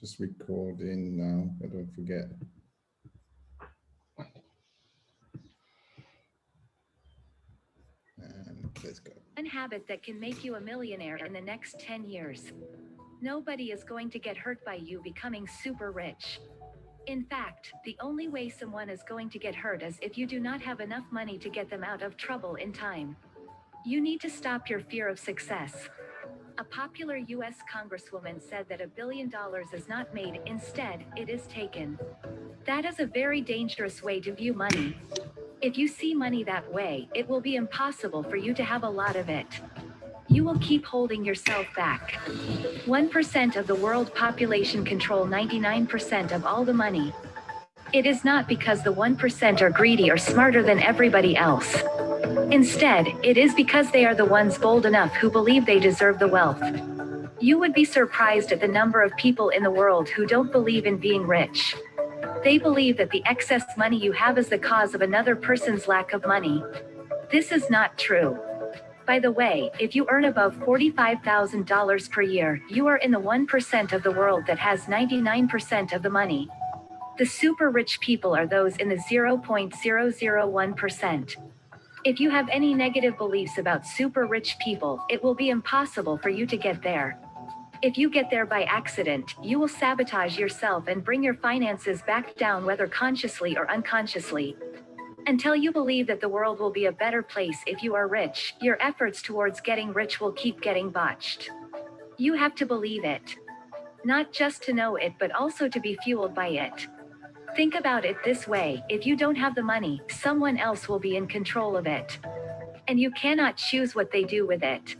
Just recording now, I don't forget. And let's go. One habit that can make you a millionaire in the next 10 years. Nobody is going to get hurt by you becoming super rich. In fact, the only way someone is going to get hurt is if you do not have enough money to get them out of trouble in time. You need to stop your fear of success. A popular US congresswoman said that $1 billion is not made, instead, it is taken. That is a very dangerous way to view money. If you see money that way, it will be impossible for you to have a lot of it. You will keep holding yourself back. 1% of the world population control 99% of all the money. It is not because the 1% are greedy or smarter than everybody else. Instead, it is because they are the ones bold enough who believe they deserve the wealth. You would be surprised at the number of people in the world who don't believe in being rich. They believe that the excess money you have is the cause of another person's lack of money. This is not true. By the way, if you earn above $45,000 per year, you are in the 1% of the world that has 99% of the money. The super rich people are those in the 0.001%. If you have any negative beliefs about super rich people, it will be impossible for you to get there. If you get there by accident, you will sabotage yourself and bring your finances back down, whether consciously or unconsciously. Until you believe that the world will be a better place if you are rich, your efforts towards getting rich will keep getting botched. You have to believe it. Not just to know it, but also to be fueled by it. Think about it this way: if you don't have the money, someone else will be in control of it. And you cannot choose what they do with it.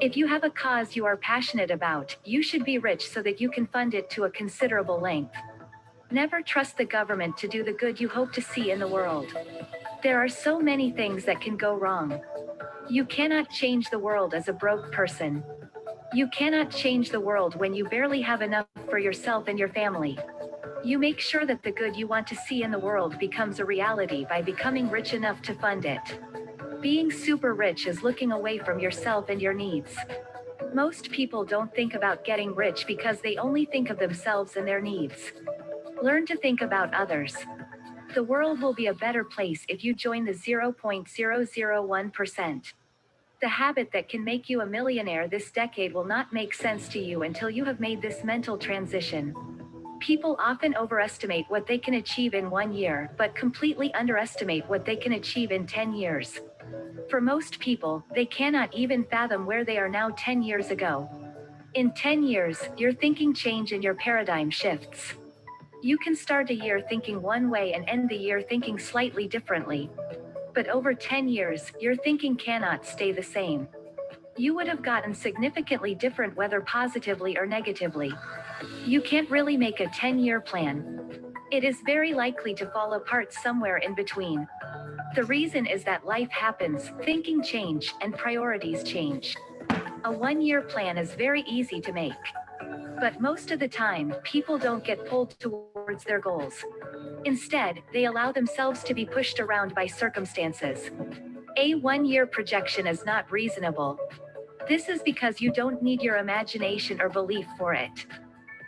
If you have a cause you are passionate about, you should be rich so that you can fund it to a considerable length. Never trust the government to do the good you hope to see in the world. There are so many things that can go wrong. You cannot change the world as a broke person. You cannot change the world when you barely have enough for yourself and your family. You make sure that the good you want to see in the world becomes a reality by becoming rich enough to fund it. Being super rich is looking away from yourself and your needs. Most people don't think about getting rich because they only think of themselves and their needs. Learn to think about others. The world will be a better place if you join the 0.001%. The habit that can make you a millionaire this decade will not make sense to you until you have made this mental transition. People often overestimate what they can achieve in 1 year, but completely underestimate what they can achieve in 10 years. For most people, they cannot even fathom where they are now 10 years ago. In 10 years, your thinking change and your paradigm shifts. You can start a year thinking one way and end the year thinking slightly differently. But over 10 years, your thinking cannot stay the same. You would have gotten significantly different whether positively or negatively. You can't really make a 10-year plan. It is very likely to fall apart somewhere in between. The reason is that life happens, thinking change, and priorities change. A 1-year plan is very easy to make. But most of the time, people don't get pulled towards their goals. Instead, they allow themselves to be pushed around by circumstances. A 1-year projection is not reasonable. This is because you don't need your imagination or belief for it.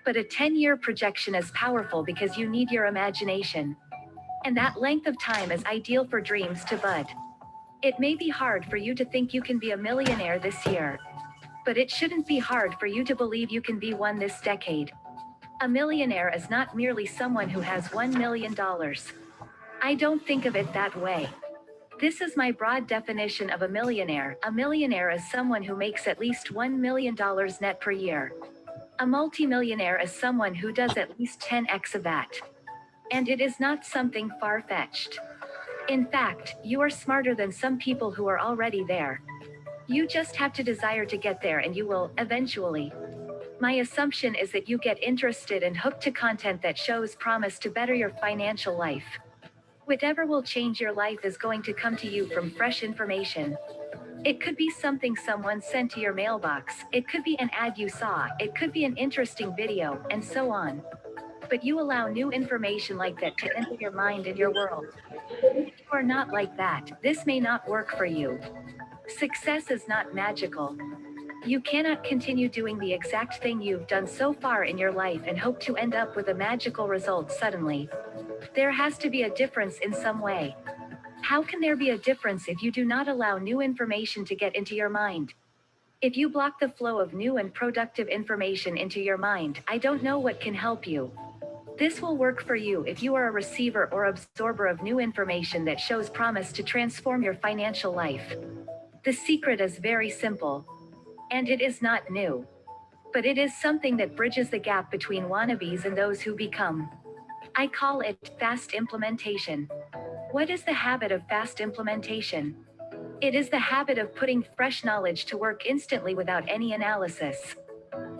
But a 10-year projection is powerful because you need your imagination. And that length of time is ideal for dreams to bud. It may be hard for you to think you can be a millionaire this year. But it shouldn't be hard for you to believe you can be one this decade. A millionaire is not merely someone who has $1 million. I don't think of it that way. This is my broad definition of a millionaire. A millionaire is someone who makes at least $1 million net per year. A multimillionaire is someone who does at least 10x of that. And it is not something far-fetched. In fact, you are smarter than some people who are already there. You just have to desire to get there, and you will, eventually. My assumption is that you get interested and hooked to content that shows promise to better your financial life. Whatever will change your life is going to come to you from fresh information. It could be something someone sent to your mailbox, it could be an ad you saw, it could be an interesting video, and so on. But you allow new information like that to enter your mind and your world. If you are not like that, this may not work for you. Success is not magical. You cannot continue doing the exact thing you've done so far in your life and hope to end up with a magical result suddenly. There has to be a difference in some way. How can there be a difference if you do not allow new information to get into your mind? If you block the flow of new and productive information into your mind, I don't know what can help you. This will work for you if you are a receiver or absorber of new information that shows promise to transform your financial life. The secret is very simple. And it is not new. But it is something that bridges the gap between wannabes and those who become. I call it fast implementation. What is the habit of fast implementation? It is the habit of putting fresh knowledge to work instantly without any analysis.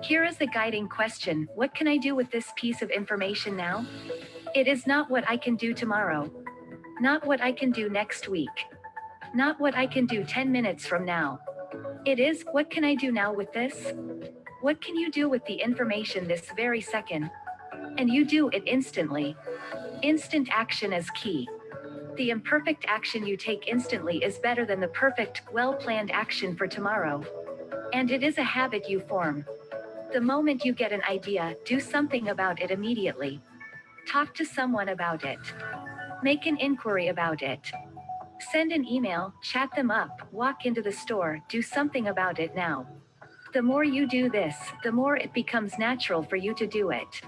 Here is the guiding question: what can I do with this piece of information now? It is not what I can do tomorrow. Not what I can do next week. Not what I can do 10 minutes from now. It is, what can I do now with this? What can you do with the information this very second? And you do it instantly. Instant action is key. The imperfect action you take instantly is better than the perfect, well-planned action for tomorrow. And it is a habit you form. The moment you get an idea, do something about it immediately. Talk to someone about it. Make an inquiry about it. Send an email, chat them up, walk into the store, do something about it now. The more you do this, the more it becomes natural for you to do it.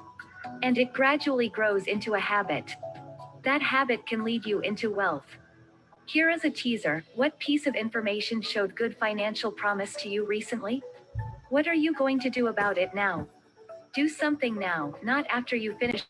And it gradually grows into a habit. That habit can lead you into wealth. Here is a teaser: what piece of information showed good financial promise to you recently? What are you going to do about it now? Do something now, not after you finish.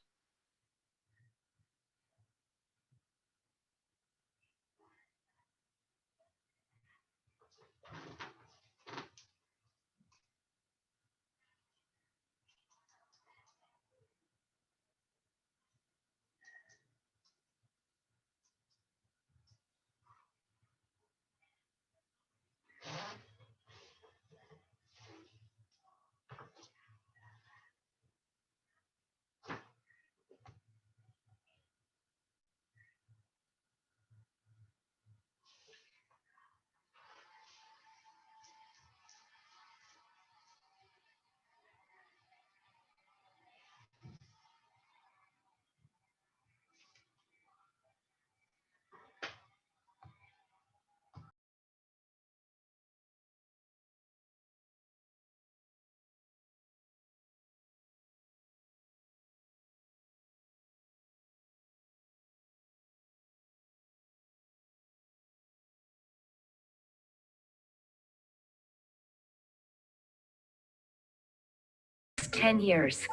Next 10 years.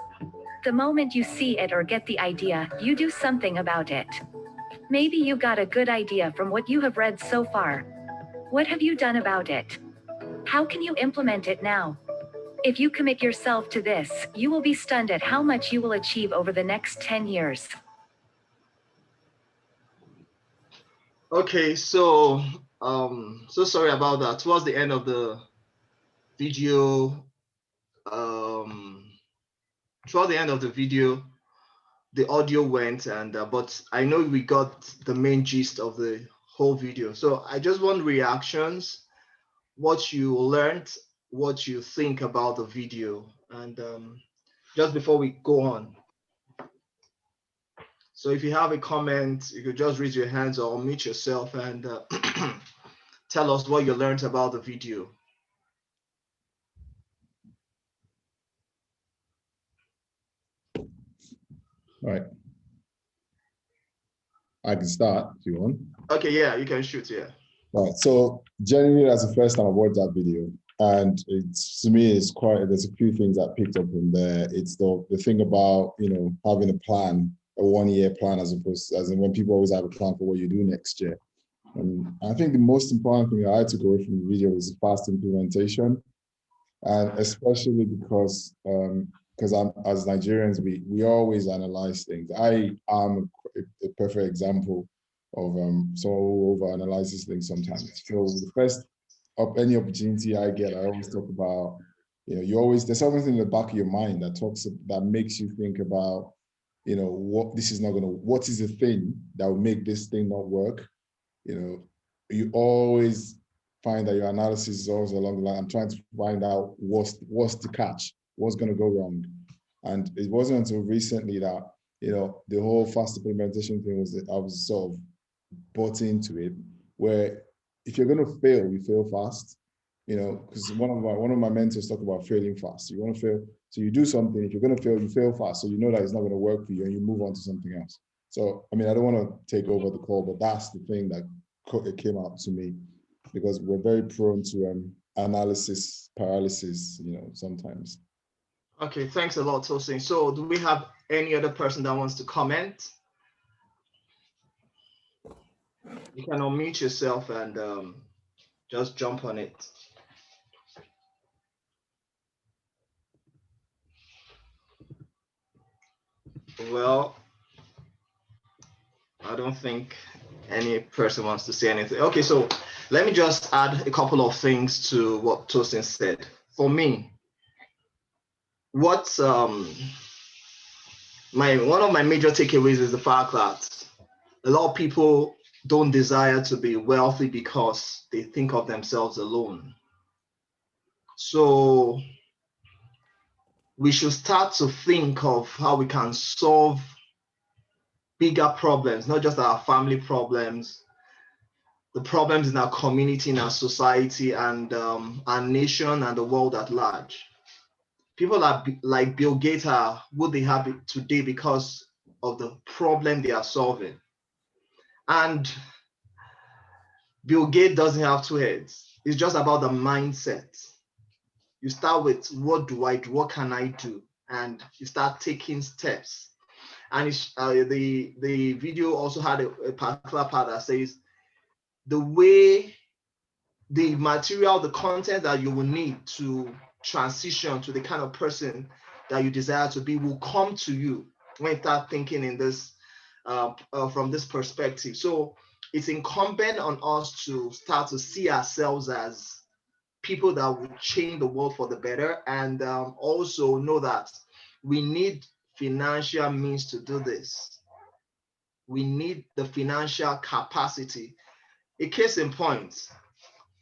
The moment you see it or get the idea, you do something about it. Maybe you got a good idea from what you have read so far. What have you done about it? How can you implement it now? If you commit yourself to this, you will be stunned at how much you will achieve over the next 10 years. Okay, so sorry about that. Towards the end of the video, toward the end of the video, the audio went, and but I know we got the main gist of the whole video. So I just want reactions, what you learned, what you think about the video, and just before we go on. So if you have a comment, you could just raise your hands or unmute yourself and tell us what you learned about the video. Right. I can start if you want. Okay, yeah, you can shoot, yeah. Right. So generally, that's the first time I watched that video, and it's, to me, it's quite. There's a few things I picked up from there. It's the thing about, you know, having a plan, a 1-year plan, as opposed, as in when people always have a plan for what you do next year. And I think the most important thing I had to go away from the video was the fast implementation, and especially because I'm, as Nigerians, we always analyze things. I am a perfect example of someone who overanalyzes things sometimes. So the first any opportunity I get, I always talk about, you know, you always, there's something in the back of your mind that makes you think about, you know, what is the thing that will make this thing not work? You know, you always find that your analysis is always along the line. I'm trying to find out what's the catch, what's going to go wrong. And it wasn't until recently that, you know, the whole fast implementation thing I was sort of bought into it, where if you're going to fail, you fail fast, you know, because one of my mentors talk about failing fast. You want to fail, so you do something. If you're going to fail, you fail fast, so you know that it's not going to work for you, and you move on to something else. So, I mean, I don't want to take over the call, but that's the thing that it came out to me, because we're very prone to analysis paralysis, you know, sometimes. Okay, thanks a lot, Tosin. So do we have any other person that wants to comment? You can unmute yourself and just jump on it. Well, I don't think any person wants to say anything. Okay, so let me just add a couple of things to what Tosin said. For me, what's one of my major takeaways is the fact that a lot of people don't desire to be wealthy because they think of themselves alone. So we should start to think of how we can solve bigger problems, not just our family problems, the problems in our community, in our society, and our nation and the world at large. People like Bill Gates are what they have today because of the problem they are solving. And Bill Gates doesn't have two heads. It's just about the mindset. You start with, what do I do? What can I do? And you start taking steps. And the video also had a particular part that says the way, the material, the content that you will need to transition to the kind of person that you desire to be will come to you when you start thinking in this from this perspective. So it's incumbent on us to start to see ourselves as people that will change the world for the better, and also know that we need financial means to do this. We need the financial capacity. A case in point,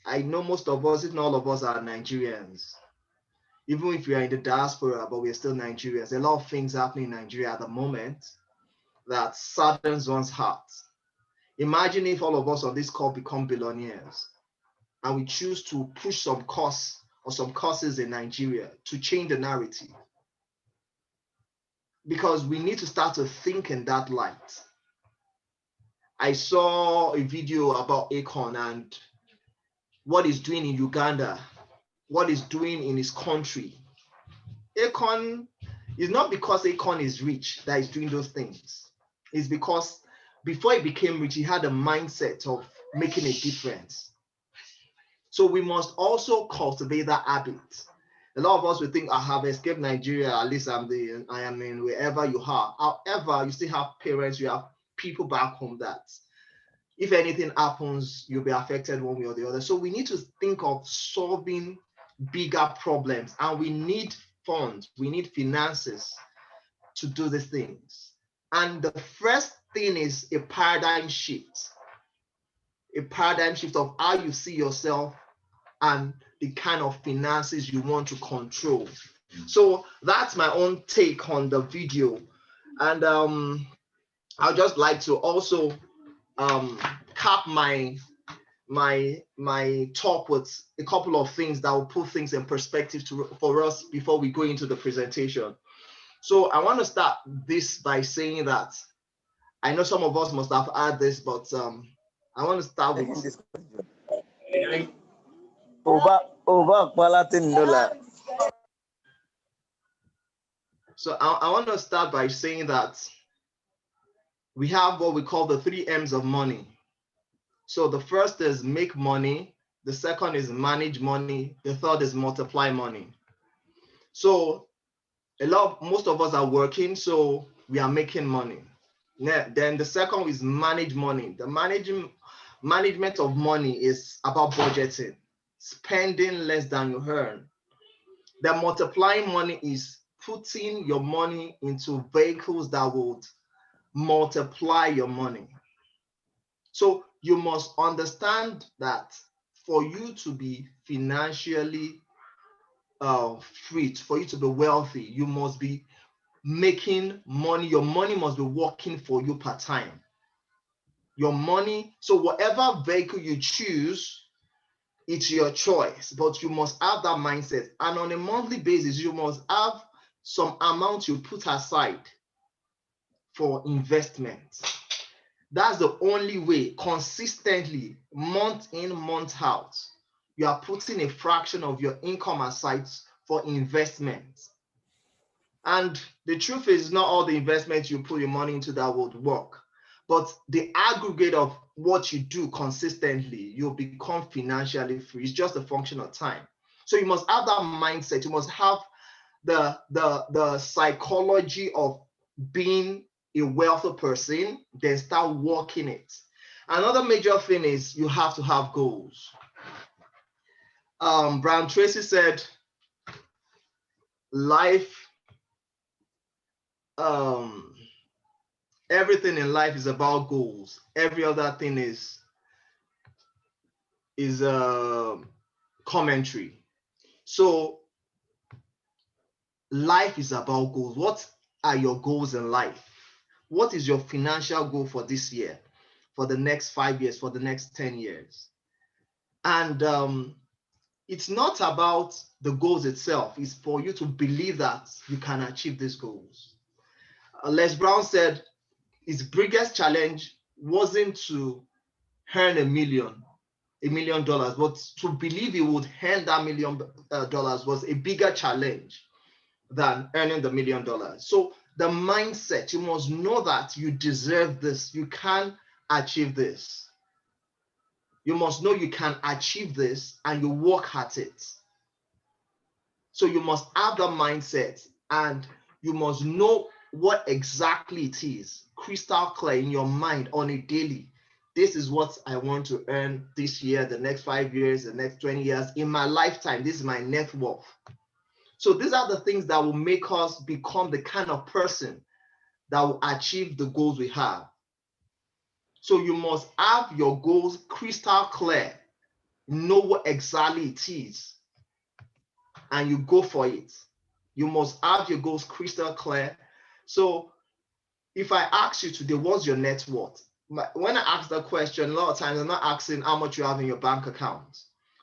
I know most of us, if not all of us, are Nigerians. Even if we are in the diaspora, but we're still Nigerians. A lot of things happening in Nigeria at the moment that saddens one's heart. Imagine if all of us on this call become billionaires and we choose to push some costs or some causes in Nigeria to change the narrative. Because we need to start to think in that light. I saw a video about Akon and what he's doing in Uganda, what he's doing in his country. Akon is not because Akon is rich that he's doing those things. It's because before he became rich, he had a mindset of making a difference. So we must also cultivate that habit. A lot of us will think, I have escaped Nigeria, at least I am in wherever you are. However, you still have parents, you have people back home that if anything happens, you'll be affected one way or the other. So we need to think of solving bigger problems, and we need funds, we need finances to do these things. And the first thing is a paradigm shift of how you see yourself and the kind of finances you want to control. So that's my own take on the video. And I'd just like to also cap my talk with a couple of things that will put things in perspective for us before we go into the presentation. So I want to start this by saying that I know some of us must have heard this, but I want to start with So I want to start by saying that we have what we call the 3 M's of money. So the first is make money, the second is manage money, the third is multiply money. So most of us are working, so we are making money. Then the second is manage money. The management of money is about budgeting, spending less than you earn. The multiplying money is putting your money into vehicles that would multiply your money. So you must understand that for you to be financially free, for you to be wealthy, you must be making money. Your money must be working for you part-time. Your money, so whatever vehicle you choose, it's your choice, but you must have that mindset. And on a monthly basis, you must have some amount you put aside for investment. That's the only way, consistently, month in, month out, you are putting a fraction of your income aside for investment. And the truth is, not all the investments you put your money into that would work. But the aggregate of what you do consistently, you'll become financially free. It's just a function of time. So you must have that mindset. You must have the psychology of being a wealthy person, then start working it. Another major thing is you have to have goals. Brian Tracy said, life, everything in life is about goals. Every other thing is commentary. So life is about goals. What are your goals in life? What is your financial goal for this year, for the next 5 years, for the next 10 years? And it's not about the goals itself. It's for you to believe that you can achieve these goals. Les Brown said his biggest challenge wasn't to earn $1 million, but to believe he would earn that $1 million was a bigger challenge than earning the $1 million. So the mindset, you must know that you deserve this, you can achieve this. You must know you can achieve this and you work at it. So you must have that mindset and you must know what exactly it is, crystal clear in your mind on a daily. This is what I want to earn this year, the next 5 years, the next 20 years, in my lifetime. This is my net worth. So these are the things that will make us become the kind of person that will achieve the goals we have. So you must have your goals crystal clear, know what exactly it is, and you go for it. You must have your goals crystal clear. So if I ask you today, what's your net worth? When I ask that question, a lot of times I'm not asking how much you have in your bank account,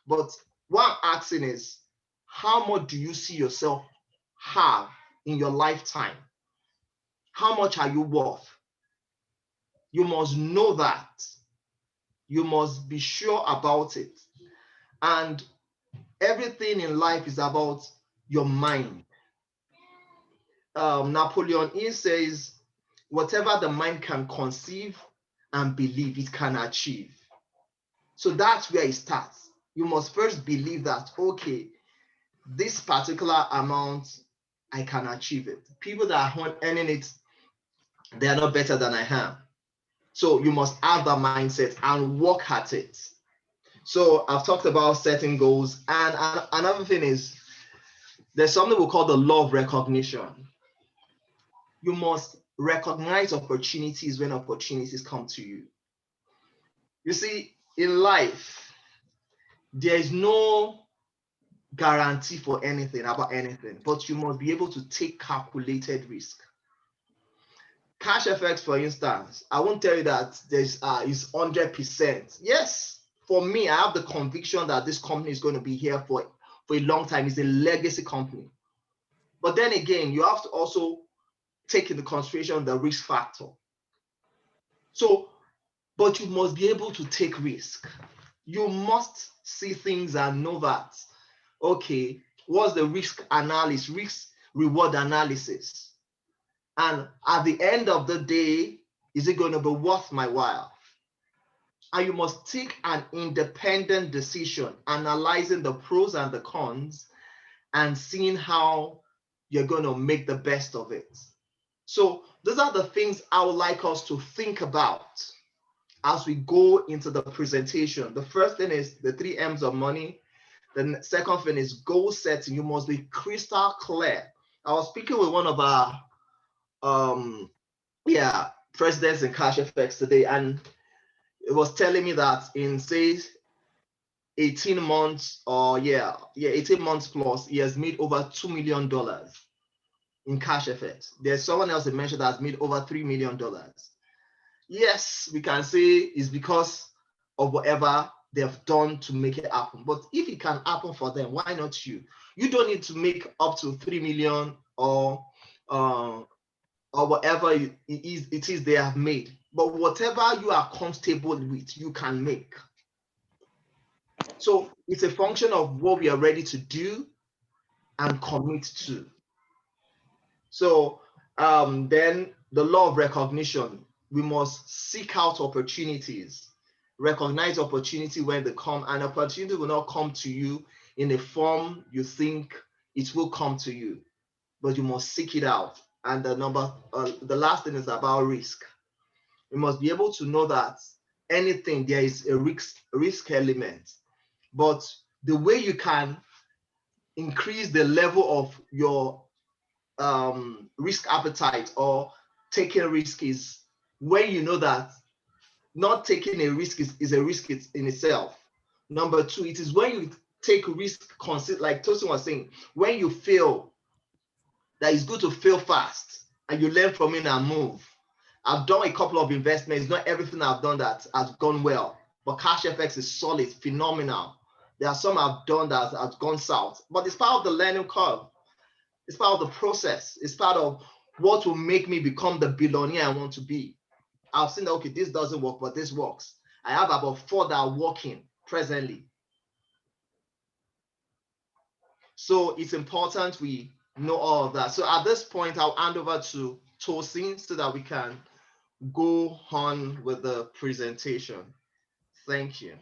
but what I'm asking is, how much do you see yourself have in your lifetime? How much are you worth? You must know that. You must be sure about it. And everything in life is about your mind. Napoleon Hill says, whatever the mind can conceive and believe, it can achieve. So that's where it starts. You must first believe that, okay, this particular amount, I can achieve it. People that are earning it, they are not better than I am. So you must have that mindset and work at it. So I've talked about setting goals. And another thing is, there's something we call the law of recognition. You must recognize opportunities when opportunities come to you. You see, in life, there is no guarantee for anything about anything, but you must be able to take calculated risk. Cash FX, for instance, I won't tell you that there's is 100%. Yes, for me, I have the conviction that this company is going to be here for a long time. It's a legacy company. But then again, you have to also take into consideration the risk factor. So, but you must be able to take risk. You must see things and know that, okay, what's the risk analysis, risk reward analysis? And at the end of the day, is it going to be worth my while? And you must take an independent decision, analyzing the pros and the cons and seeing how you're going to make the best of it. So those are the things I would like us to think about as we go into the presentation. The first thing is the 3 M's of money. The second thing is goal setting. You must be crystal clear. I was speaking with one of our presidents in Cash FX today, and it was telling me that in, say, 18 months, or 18 months plus, he has made over $2 million in cash effects. There's someone else that mentioned that has made over $3 million. Yes, we can say it's because of whatever they've done to make it happen. But if it can happen for them, why not you? You don't need to make up to 3 million or whatever it is they have made. But whatever you are comfortable with, you can make. So it's a function of what we are ready to do and commit to. So then the law of recognition, we must seek out opportunities, recognize opportunity when they come, and opportunity will not come to you in a form you think it will come to you, but you must seek it out. And the last thing is about risk. You must be able to know that anything, there is a risk element, but the way you can increase the level of your risk appetite or taking risk is when you know that not taking a risk is a risk in itself. Number two, it is when you take risk, like Tosin was saying, when you fail, that it's good to fail fast and you learn from it and move. I've done a couple of investments. Not everything I've done that has gone well, but CashFX is solid, phenomenal. There are some I've done that has gone south, but it's part of the learning curve. It's part of the process. It's part of what will make me become the billionaire I want to be. I've seen that, okay, this doesn't work, but this works. I have about 4 that are working presently. So it's important we know all of that. So at this point, I'll hand over to Tosin so that we can go on with the presentation. Thank you.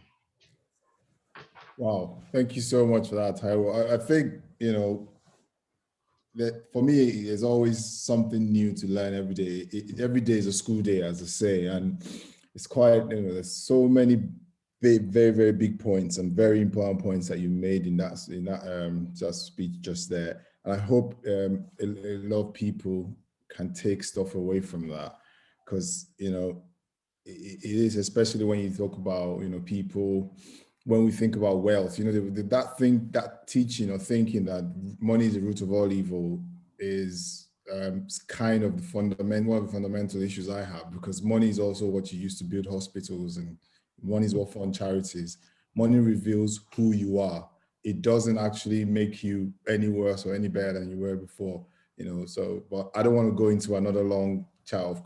Wow, thank you so much for that, Taiwo. I think, you know, that for me, there's always something new to learn every day. Every day is a school day, as I say, and it's quite, you know, there's so many very, very big points and very important points that you made in that just speech just there. And I hope a lot of people can take stuff away from that, because, you know, it is, especially when you talk about, you know, people, when we think about wealth, you know, that teaching or thinking that money is the root of all evil is kind of one of the fundamental issues I have, because money is also what you use to build hospitals, and money is what fund charities. Money reveals who you are. It doesn't actually make you any worse or any better than you were before, you know. So, but I don't want to go into another long chat of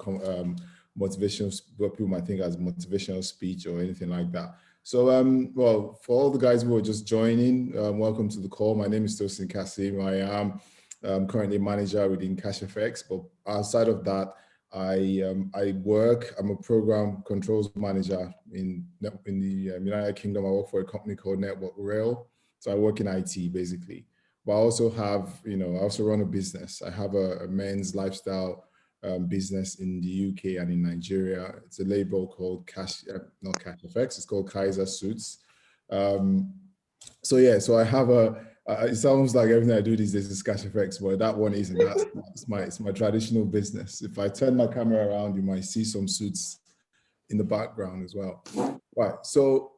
motivational, what people might think as motivational speech or anything like that. So, well, for all the guys who are just joining, welcome to the call. My name is Tosin Kasim. I am currently a manager within CashFX, but outside of that, I'm a program controls manager in the United Kingdom. I work for a company called Network Rail. So I work in IT basically, but I also have, you know, I also run a business. I have a men's lifestyle business in the UK and in Nigeria. It's a label called not CashFX, it's called Kaiser Suits. So yeah, so I have it sounds like everything I do these days is CashFX, but that one isn't. It's my traditional business. If I turn my camera around, you might see some suits in the background as well. Right, so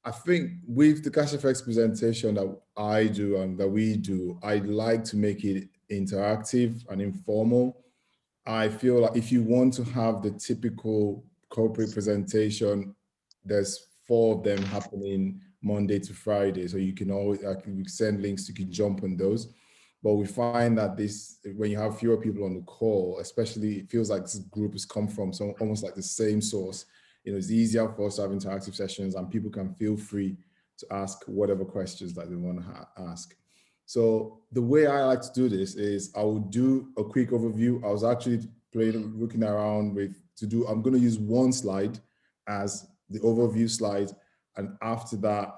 I think with the CashFX presentation that I do and that we do, I'd like to make it interactive and informal. I feel like if you want to have the typical corporate presentation, there's 4 of them happening Monday to Friday. So you can always send links, you can jump on those. But we find that when you have fewer people on the call, especially, it feels like this group has come from almost like the same source. You know, it's easier for us to have interactive sessions and people can feel free to ask whatever questions that they want to ask. So the way I like to do this is I will do a quick overview. I was actually looking around I'm going to use one slide as the overview slide. And after that,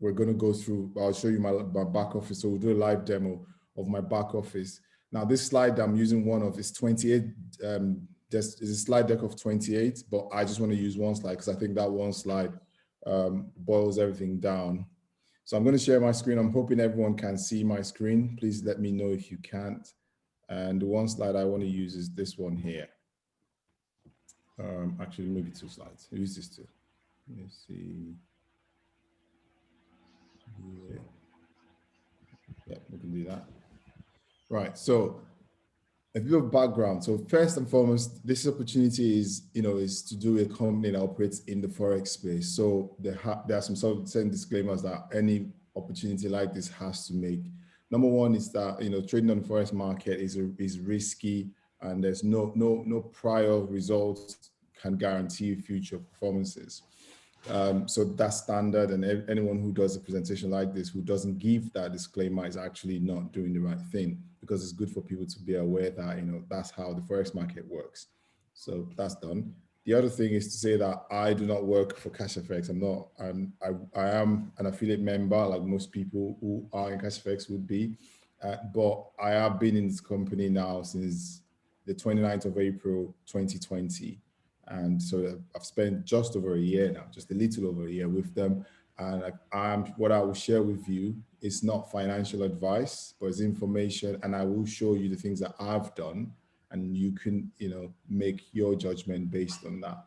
we're going to go through, I'll show you my back office. So we'll do a live demo of my back office. Now this slide I'm using one of is 28, there's a slide deck of 28, but I just want to use one slide because I think that one slide boils everything down. So I'm going to share my screen. I'm hoping everyone can see my screen. Please let me know if you can't. And the one slide I want to use is this one here. Actually, maybe 2 slides. Use this too. Let me see. Yeah, yeah, we can do that. Right. So a bit of background. So first and foremost, this opportunity is to do a company that operates in the forex space. So there are some sort of certain disclaimers that any opportunity like this has to make. Number one is that trading on the forex market is risky, and there's no prior results can guarantee future performances. So that's standard, and anyone who does a presentation like this who doesn't give that disclaimer is actually not doing the right thing, because it's good for people to be aware that that's how the forex market works. So that's done. The other thing is to say that I do not work for CashFX. I'm not. I am an affiliate member, like most people who are in CashFX would be, but I have been in this company now since the 29th of April 2020. And so I've spent just over a year now, just a little over a year with them. And what I will share with you is not financial advice, but it's information. And I will show you the things that I've done, and you can, make your judgment based on that.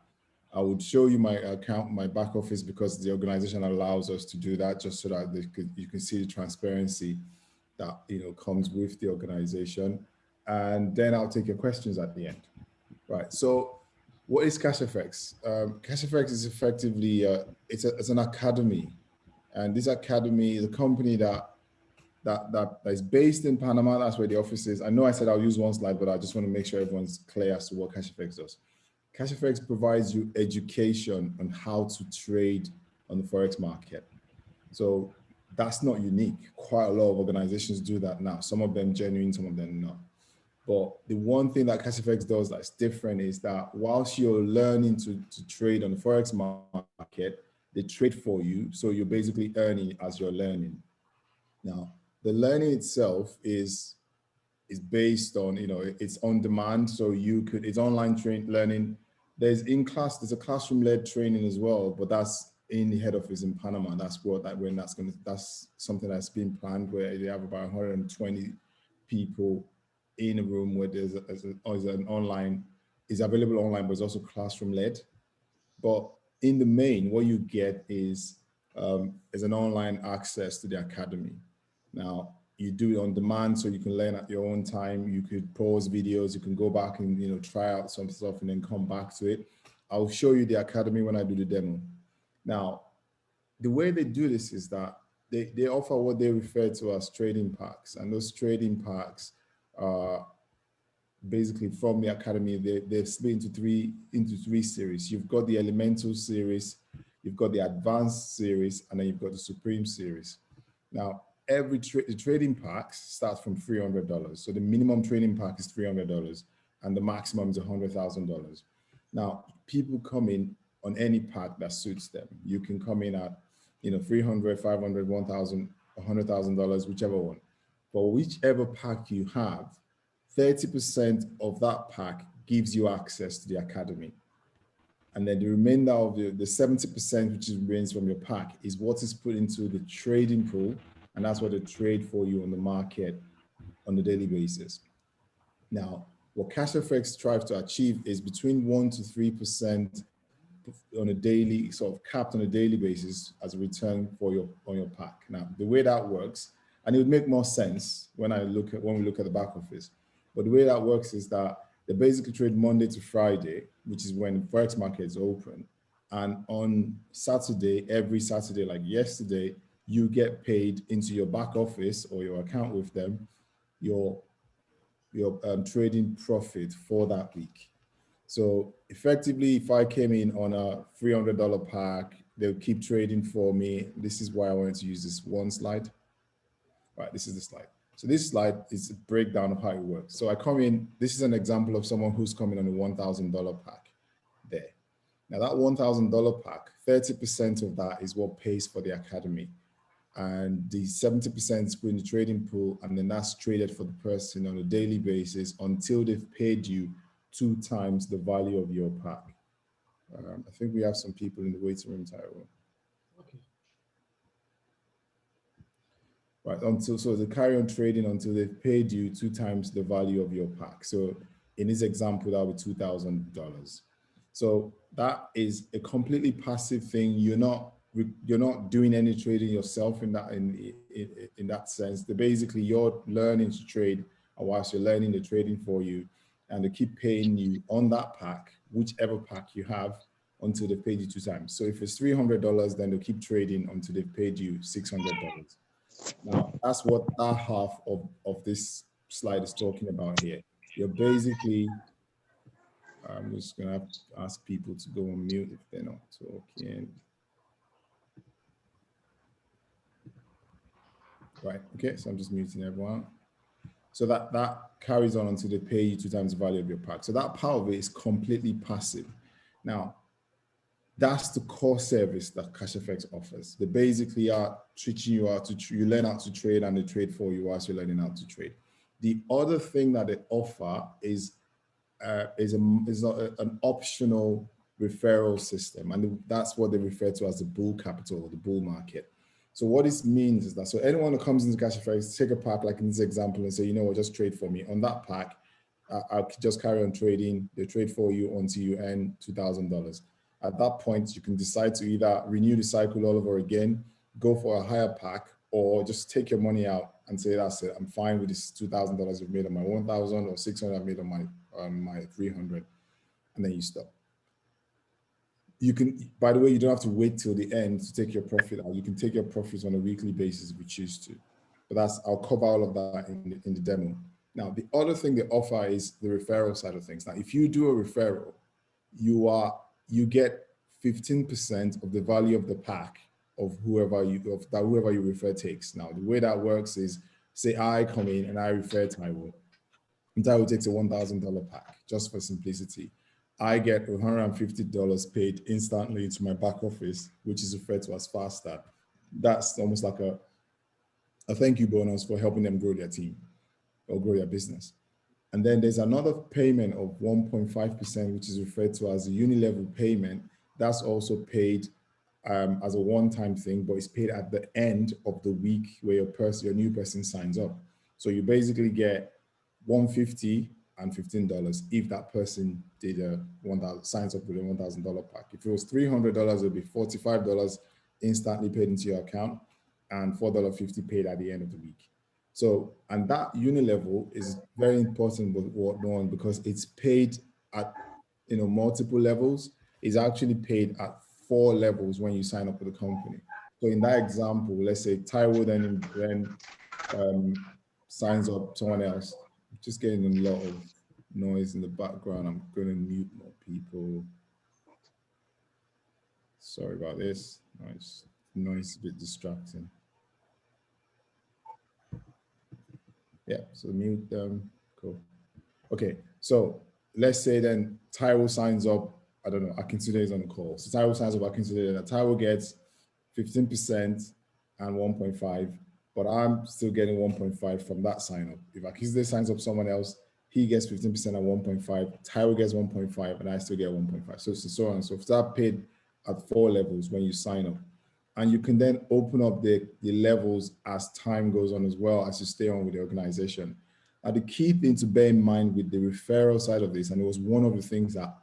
I would show you my account, my back office, because the organization allows us to do that, just so that you can see the transparency that comes with the organization. And then I'll take your questions at the end. Right. So what is CashFX? CashFX is effectively it's an academy, and this academy is a company that is based in Panama. That's where the office is. I know I said I'll use one slide, but I just want to make sure everyone's clear as to what CashFX does. CashFX provides you education on how to trade on the forex market. So that's not unique. Quite a lot of organizations do that now. Some of them genuine, some of them not. But the one thing that CashFX does that's different is that whilst you're learning to trade on the forex market, they trade for you. So you're basically earning as you're learning. Now, the learning itself is based on, it's on demand. So it's online learning. There's a classroom-led training as well, but that's in the head office in Panama. That's something that's been planned, where they have about 120 people in a room, where there's an online, is available online, but it's also classroom led. But in the main, what you get is an online access to the academy. Now, you do it on demand, so you can learn at your own time. You could pause videos, you can go back and try out some stuff and then come back to it. I'll show you the academy when I do the demo. Now, the way they do this is that they offer what they refer to as trading packs, and those trading packs are basically from the academy. They've split into three series. You've got the Elemental series, you've got the Advanced series, and then you've got the Supreme series. Now, the trading packs start from $300. So the minimum trading pack is $300, and the maximum is $100,000. Now, people come in on any pack that suits them. You can come in at $300, $500, $1,000, $100,000, whichever one. But whichever pack you have, 30% of that pack gives you access to the academy. And then the remainder of the 70%, which remains from your pack, is what is put into the trading pool. And that's what they trade for you on the market on a daily basis. Now, what CashFX strives to achieve is between 1 to 3% on a daily, sort of capped on a daily basis as a return on your pack. Now, the way that works, and it would make more sense when we look at the back office, but the way that works is that they basically trade Monday to Friday, which is when the forex market is open. And on Saturday, every Saturday, like yesterday, you get paid into your back office or your account with them, your trading profit for that week. So effectively, if I came in on a $300 pack, they'll keep trading for me. This is why I wanted to use this one slide. Right, this is the slide. So this slide is a breakdown of how it works. So I come in, this is an example of someone who's coming on a $1,000 pack there. Now that $1,000 pack, 30% of that is what pays for the academy. And the 70% is put in the trading pool, and then that's traded for the person on a daily basis until they've paid you 2 times the value of your pack. I think we have some people in the waiting room, Tyrone. Okay. Right, so they carry on trading until they've paid you 2 times the value of your pack. So in this example, that would be $2,000. So that is a completely passive thing. You're not you're not doing any trading yourself in that sense. Basically you're learning to trade, and whilst you're learning, they're trading for you, and they keep paying you on that pack, whichever pack you have, until they've paid you 2 times. So if it's $300, then they'll keep trading until they've paid you $600. Now, that's what that half of this slide is talking about here. You're basically, I'm just gonna have to ask people to go on mute if they're not talking. Right, okay, so I'm just muting everyone. So that carries on until they pay you 2 times the value of your pack. So that part of it is completely passive. Now, that's the core service that CashFX offers. They basically are teaching you how to, you learn how to trade, and they trade for you whilst you're learning how to trade. The other thing that they offer is an optional referral system, and that's what they refer to as the bull capital or the bull market. So what this means is that, so anyone who comes into CashFX, take a pack like in this example and say, you know what, just trade for me. On that pack, I'll just carry on trading. They trade for you until you earn $2,000. At that point, you can decide to either renew the cycle all over again, go for a higher pack, or just take your money out and say, that's it, I'm fine with this $2,000 I've made on my 1,000 or 600 I've made on my 300, and then you stop. You can, by the way, you don't have to wait till the end to take your profit out. You can take your profits on a weekly basis if you choose to. But I'll cover all of that in the demo. Now, the other thing they offer is the referral side of things. Now, if you do a referral, you get 15% of the value of the pack of whoever you refer takes. Now, the way that works is, say I come in and I refer Taiwo, and Taiwo takes a $1,000 pack, just for simplicity. I get $150 paid instantly into my back office, which is referred to as Fast Start. That's almost like a thank you bonus for helping them grow their team or grow their business. And then there's another payment of 1.5%, which is referred to as a uni-level payment. That's also paid as a one-time thing, but it's paid at the end of the week where your new person signs up. So you basically get $150 and $15 if that person did signs up with a $1,000 pack. If it was $300, it would be $45 instantly paid into your account and $4.50 paid at the end of the week. So, and that uni level is very important one because it's paid at multiple levels. It's actually paid at 4 levels when you sign up with the company. So in that example, let's say Taiwo then signs up someone else. I'm just getting a lot of noise in the background. I'm going to mute more people. Sorry about this. Noise is a bit distracting. Yeah, so mute them. Cool. Okay, so let's say then Taiwo signs up. I don't know, Akintunde is on the call. So Taiwo signs up Akintunde, and Taiwo gets 15% and 1.5, but I'm still getting 1.5 from that sign up. If Akintunde signs up someone else, he gets 15% and 1.5, Taiwo gets 1.5, and I still get 1.5. So on and so forth. That paid at 4 levels when you sign up. And you can then open up the levels as time goes on as well as you stay on with the organization. Now, the key thing to bear in mind with the referral side of this, and it was one of the things that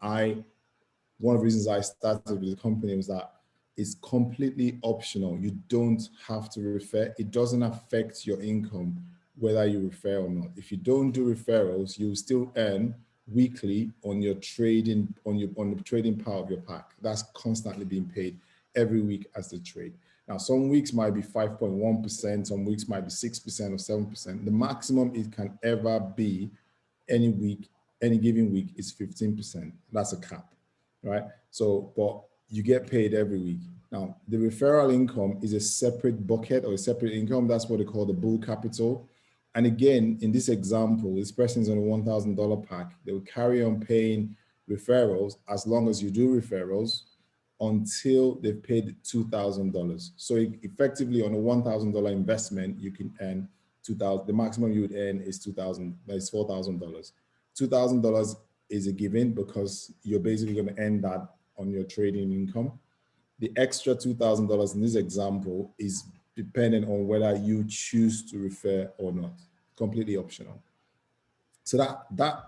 one of the reasons I started with the company, was that it's completely optional. You don't have to refer. It doesn't affect your income whether you refer or not. If you don't do referrals, you will still earn weekly on your trading, on the trading power of your pack. That's constantly being paid every week as the trade. Now, some weeks might be 5.1%, some weeks might be 6% or 7%. The maximum it can ever be any week, any given week is 15%. That's a cap, right? So, but you get paid every week. Now, the referral income is a separate bucket or a separate income. That's what they call the bull capital. And again, in this example, this person's on a $1,000 pack. They will carry on paying referrals as long as you do referrals until they've paid $2,000. So effectively on a $1,000 investment, you can earn $2,000. The maximum you would earn is $2,000. That's $4,000. $2,000 is a given because you're basically going to earn that on your trading income. The extra $2,000 in this example is dependent on whether you choose to refer or not. Completely optional. So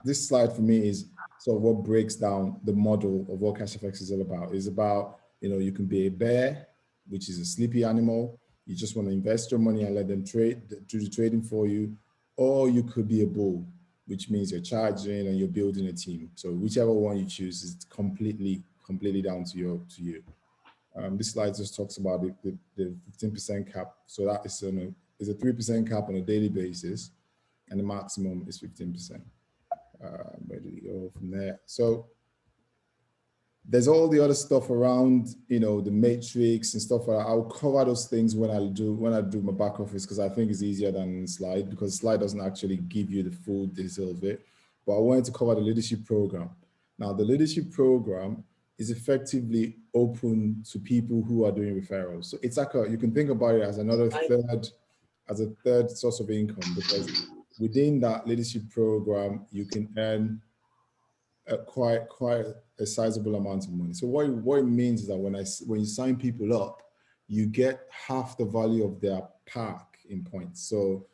this slide for me is sort of what breaks down the model of what CashFX is all about. It's about, you can be a bear, which is a sleepy animal. You just want to invest your money and let them do the trading for you. Or you could be a bull, which means you're charging and you're building a team. So whichever one you choose is completely down to you. This slide just talks about the 15% cap. So that is a 3% cap on a daily basis, and the maximum is 15%. Where do we go from there? So there's all the other stuff around, you know, the matrix and stuff like that. I'll cover those things when I do my back office, because I think it's easier than slide, because slide doesn't actually give you the full detail of it. But I wanted to cover the leadership program. Now, the leadership program is effectively open to people who are doing referrals. So it's like you can think about it as a third source of income, because within that leadership program, you can earn quite a sizable amount of money. So what it means is that when you sign people up, you get half the value of their pack in points. So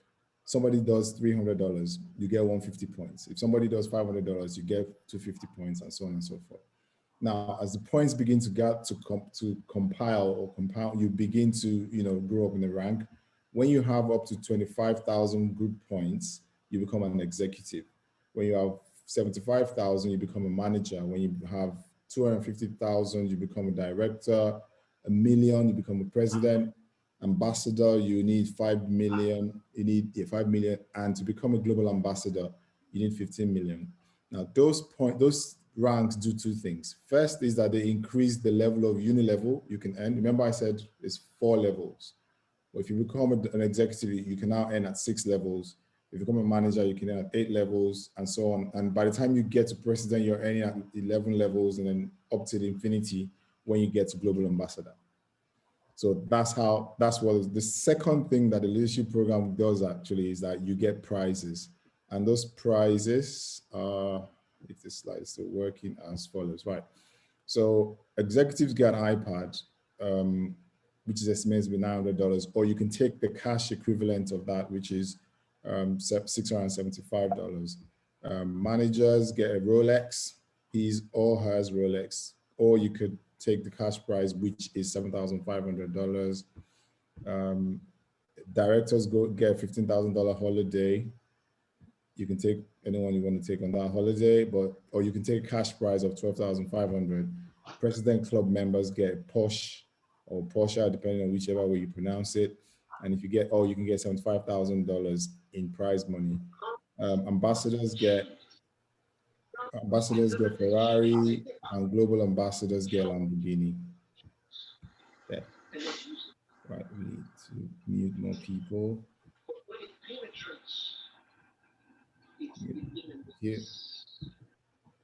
somebody does $300, you get 150 points. If somebody does $500, you get 250 points, and so on and so forth. Now, as the points begin to compile or compound, you begin to, you know, grow up in the rank. When you have up to 25,000 group points, you become an executive. When you have 75,000, you become a manager. When you have 250,000, you become a director. 1 million, you become a president. Ambassador, you need 5 million. You need 5 million, and to become a global ambassador, you need 15 million. Now, those ranks do two things. First is that they increase the level of unilevel you can earn. Remember, I said it's 4 levels. But if you become an executive, you can now earn at 6 levels. If you become a manager, you can earn at 8 levels, and so on. And by the time you get to president, you're earning at 11 levels, and then up to the infinity when you get to global ambassador. So that's what the second thing that the leadership program does actually is that you get prizes. And those prizes are, if this slide is still working, as follows, right? So executives get an iPad, which is estimated to be $900, or you can take the cash equivalent of that, which is $675. Managers get a Rolex, his or hers Rolex, or you could take the cash prize, which is $7,500. Directors get a $15,000 holiday. You can take anyone you want to take on that holiday, or you can take a cash prize of $12,500. President Club members get Porsche or Porsche, depending on whichever way you pronounce it. And if you get, you can get $75,000 in prize money. Ambassadors get Ferrari, and global ambassadors get Lamborghini. Yeah. Right, we need to mute more people. Here.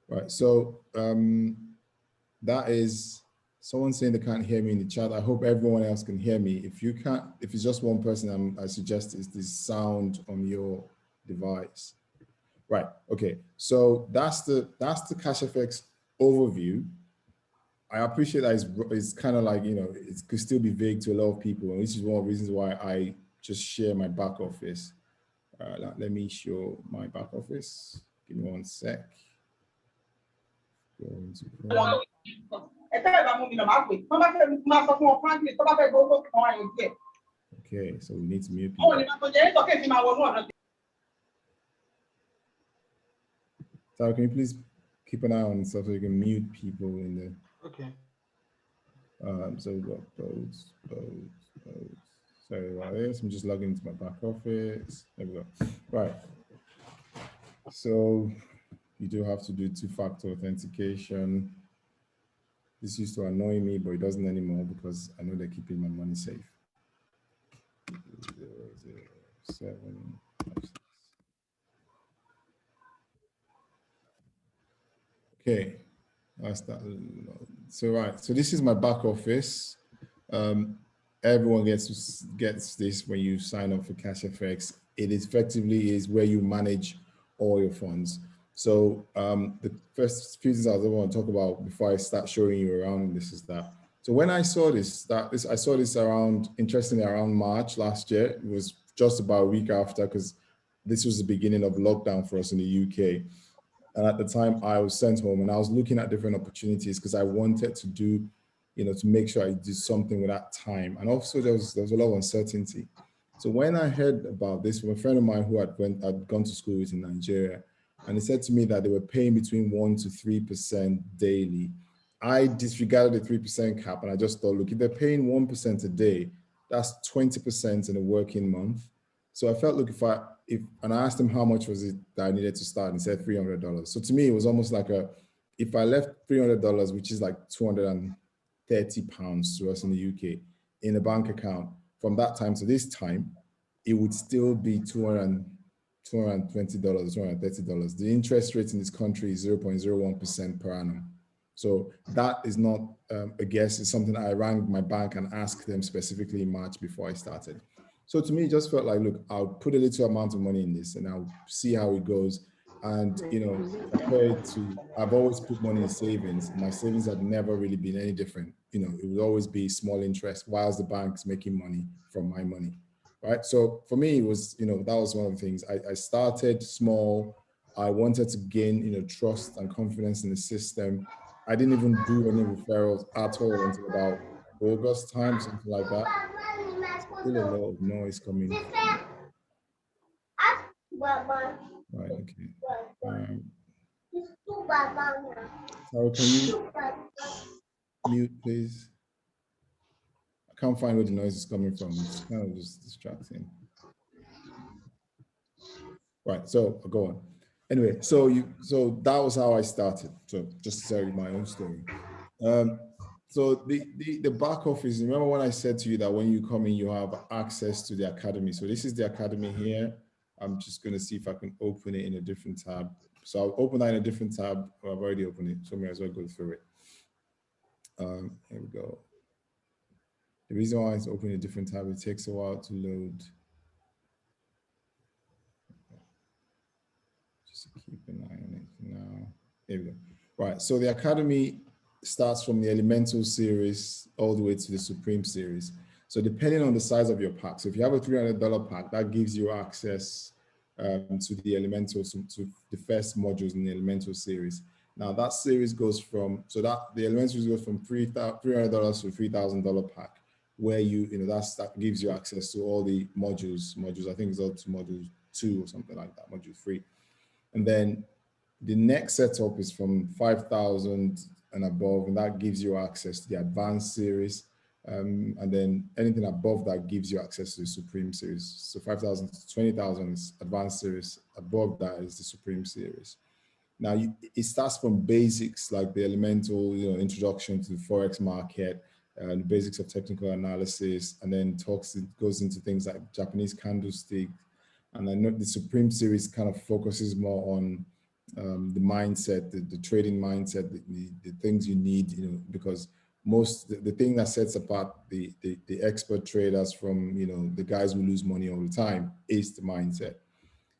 Right, so that is someone saying they can't hear me in the chat. I hope everyone else can hear me. If you can't, if it's just one person, I suggest it's the sound on your device. Right, okay, so that's the CashFX overview. I appreciate that it's kind of like, you know, it could still be vague to a lot of people, and this is one of the reasons why I just share my back office. Let me show my back office. Give me one sec. Okay, so we need to mute people. So can you please keep an eye on stuff so you can mute people in the. Okay. So we've got those. Sorry about this. I'm just logging into my back office. There we go. Right. So you do have to do 2-factor authentication. This used to annoy me, but it doesn't anymore because I know they're keeping my money safe. 007. Okay, that's that. So right, so this is my back office. Everyone gets this when you sign up for CashFX. It effectively is where you manage all your funds. So the first few things I want to talk about before I start showing you around this is that. So when I saw this, I saw this around March last year. It was just about a week after, because this was the beginning of lockdown for us in the UK. And at the time I was sent home and I was looking at different opportunities because I wanted to do to make sure I do something with that time. And also there was a lot of uncertainty. So when I heard about this from a friend of mine who had gone to school with in Nigeria, and he said to me that they were paying between 1 to 3% daily, I disregarded the 3% cap, and I just thought, look, if they're paying 1% a day, that's 20% in a working month. So I felt, look, and I asked him how much was it that I needed to start, and he said $300. So to me, it was almost like if I left $300, which is like 230 pounds to us in the UK, in a bank account, from that time to this time, it would still be $220, $230. The interest rate in this country is 0.01% per annum. So that is not a guess. It's something I rang my bank and asked them specifically in March before I started. So to me, it just felt like, look, I'll put a little amount of money in this and I'll see how it goes. And, compared to, I've always put money in savings. My savings have never really been any different. It would always be small interest whilst the bank's making money from my money, right? So for me, it was, that was one of the things. I started small. I wanted to gain, trust and confidence in the system. I didn't even do any referrals at all until about August time, something like that. Still a lot of noise coming from. Right, okay. Sarah, can you mute, please? I can't find where the noise is coming from. It's kind of just distracting. Right, so I'll go on. Anyway, so that was how I started. So just to tell you my own story. So the back office, remember when I said to you that when you come in, you have access to the academy. So this is the academy here. I'm just going to see if I can open it in a different tab. So I'll open that in a different tab. I've already opened it, so I may as well go through it. Here we go. The reason why it's open in a different tab, it takes a while to load. Just keep an eye on it for now. There we go. Right, so the academy starts from the elemental series all the way to the supreme series. So depending on the size of your pack, so if you have a $300 pack, that gives you access to the elemental, to the first modules in the elemental series. Now that series goes from, the elemental series goes from $300 to $3,000 pack, where that gives you access to all the modules. I think it's up to module 2 or something like that, module 3. And then the next setup is from 5,000 and above, and that gives you access to the advanced series. And then anything above that gives you access to the supreme series. So 5,000 to 20,000 is advanced series. Above that is the supreme series. Now it starts from basics like the elemental, introduction to the Forex market, the basics of technical analysis, and then it goes into things like Japanese candlestick. And I know the supreme series kind of focuses more on the mindset, the trading mindset, the things you need, because the thing that sets apart the expert traders from, the guys who lose money all the time is the mindset.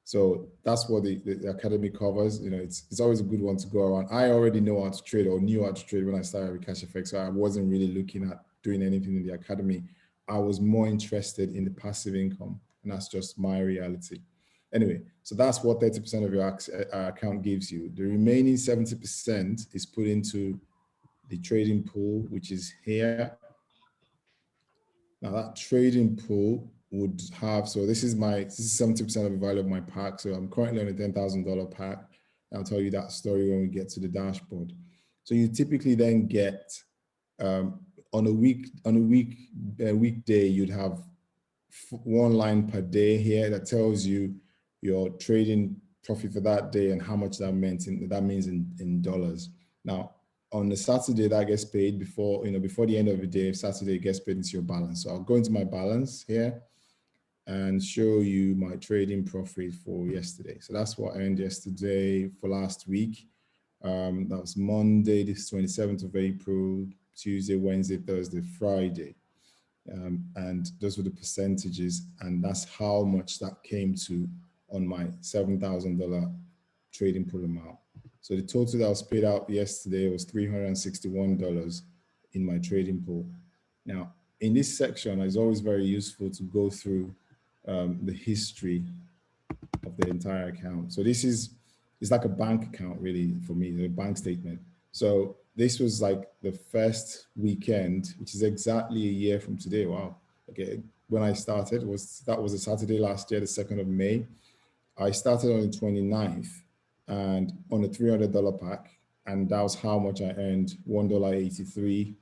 So that's what the academy covers. It's always a good one to go around. I already know how to trade, or knew how to trade when I started with CashFX, so I wasn't really looking at doing anything in the academy. I was more interested in the passive income, and that's just my reality. Anyway, so that's what 30% of your account gives you. The remaining 70% is put into the trading pool, which is here. Now that trading pool would have, so this is 70% of the value of my pack. So I'm currently on a $10,000 pack. I'll tell you that story when we get to the dashboard. So you typically then get on a weekday, you'd have one line per day here that tells you your trading profit for that day and how much that means in dollars. Now, on the Saturday, that gets paid before the end of the day. Saturday gets paid into your balance. So I'll go into my balance here and show you my trading profit for yesterday. So that's what I earned yesterday for last week. That was Monday, this 27th of April, Tuesday, Wednesday, Thursday, Friday. And those were the percentages, and that's how much that came to on my $7,000 trading pool amount. So the total that was paid out yesterday was $361 in my trading pool. Now, in this section, it's always very useful to go through the history of the entire account. So it's like a bank account really for me, a bank statement. So this was like the first weekend, which is exactly a year from today. Wow. Okay. When I started that was a Saturday last year, the 2nd of May. I started on the 29th and on a $300 pack. And that was how much I earned, $1.83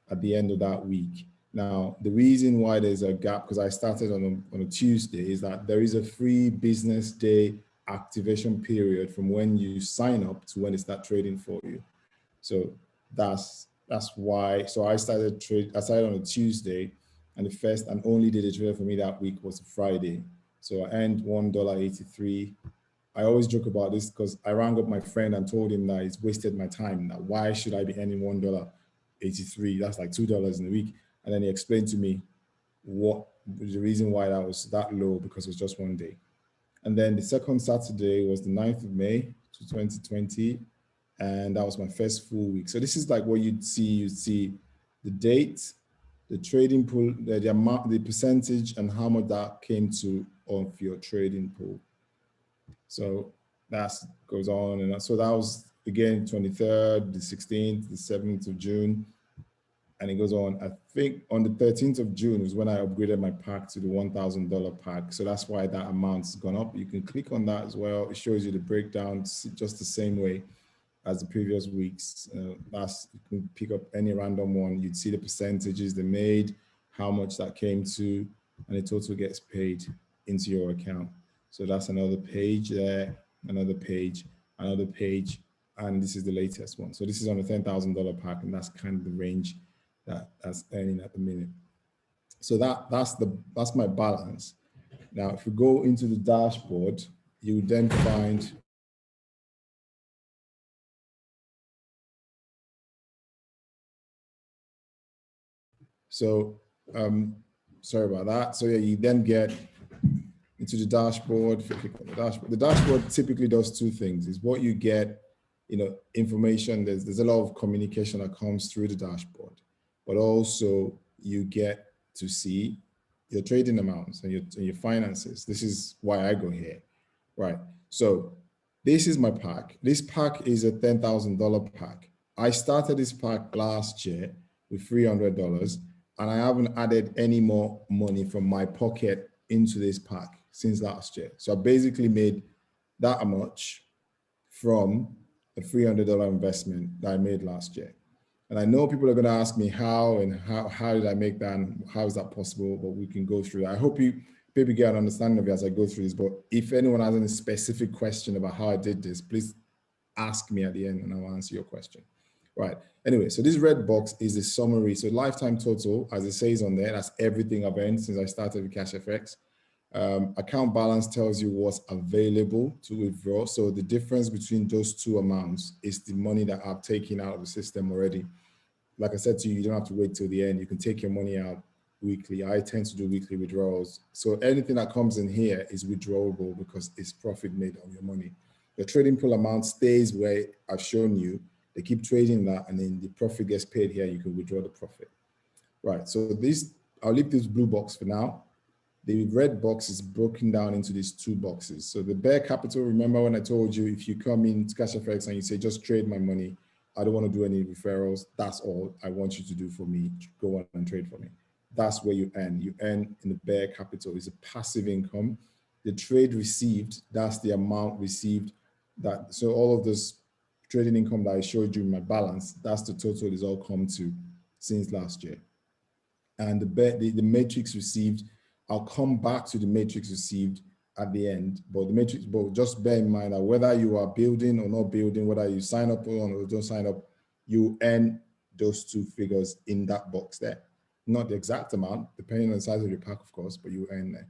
at the end of that week. Now, the reason why there's a gap, because I started on a Tuesday, is that there is a free business day activation period from when you sign up to when they start trading for you. So that's why. So I started on a Tuesday, and the first and only day they traded for me that week was a Friday. So I earned $1.83. I always joke about this because I rang up my friend and told him that he's wasted my time. That why should I be earning $1.83? That's like $2 in a week. And then he explained to me what the reason why that was that low, because it was just one day. And then the second Saturday was the 9th of May, 2020. And that was my first full week. So this is like what you'd see the date, the trading pool, the amount, the percentage, and how much that came to of your trading pool. So that goes on. And so that was again 23rd, the 16th, the 7th of June. And it goes on. I think on the 13th of June was when I upgraded my pack to the $1,000 pack. So that's why that amount's gone up. You can click on that as well. It shows you the breakdown just the same way as the previous weeks. You can pick up any random one. You'd see the percentages they made, how much that came to, and the total gets paid into your account. So that's another page there, another page, another page, and this is the latest one. So this is on a $10,000 pack, and that's kind of the range that's earning at the minute. So that's my balance. Now, if we go into the dashboard, you then find so sorry about that. So yeah, you then get into the dashboard. If you click on the dashboard typically does two things. Is what you get, information. There's a lot of communication that comes through the dashboard, but also you get to see your trading amounts and your finances. This is why I go here, right? So this is my pack. This pack is a $10,000 pack. I started this pack last year with $300, and I haven't added any more money from my pocket into this pack since last year. So I basically made that much from a $300 investment that I made last year. And I know people are going to ask me how did I make that, and how is that possible, but we can go through that. I hope you maybe get an understanding of it as I go through this, but if anyone has any specific question about how I did this, please ask me at the end and I'll answer your question. Right. Anyway, so this red box is the summary. So lifetime total, as it says on there, that's everything I've earned since I started with CashFX. Account balance tells you what's available to withdraw. So the difference between those two amounts is the money that I've taken out of the system already. Like I said to you, you don't have to wait till the end. You can take your money out weekly. I tend to do weekly withdrawals. So anything that comes in here is withdrawable because it's profit made on your money. The trading pool amount stays where I've shown you. They keep trading that, and then the profit gets paid here. You can withdraw the profit. Right, so I'll leave this blue box for now. The red box is broken down into these two boxes. So the bare capital, remember when I told you, if you come into CashFX and you say, just trade my money, I don't want to do any referrals, that's all I want you to do for me, go on and trade for me. That's where you earn. You earn in the bare capital. It's a passive income. The trade received, that's the amount received. So all of this trading income that I showed you in my balance, that's the total is all come to since last year. And the matrix received, I'll come back to the matrix received at the end, but just bear in mind that whether you are building or not building, whether you sign up or don't sign up, you earn those two figures in that box there. Not the exact amount, depending on the size of your pack, of course, but you earn there.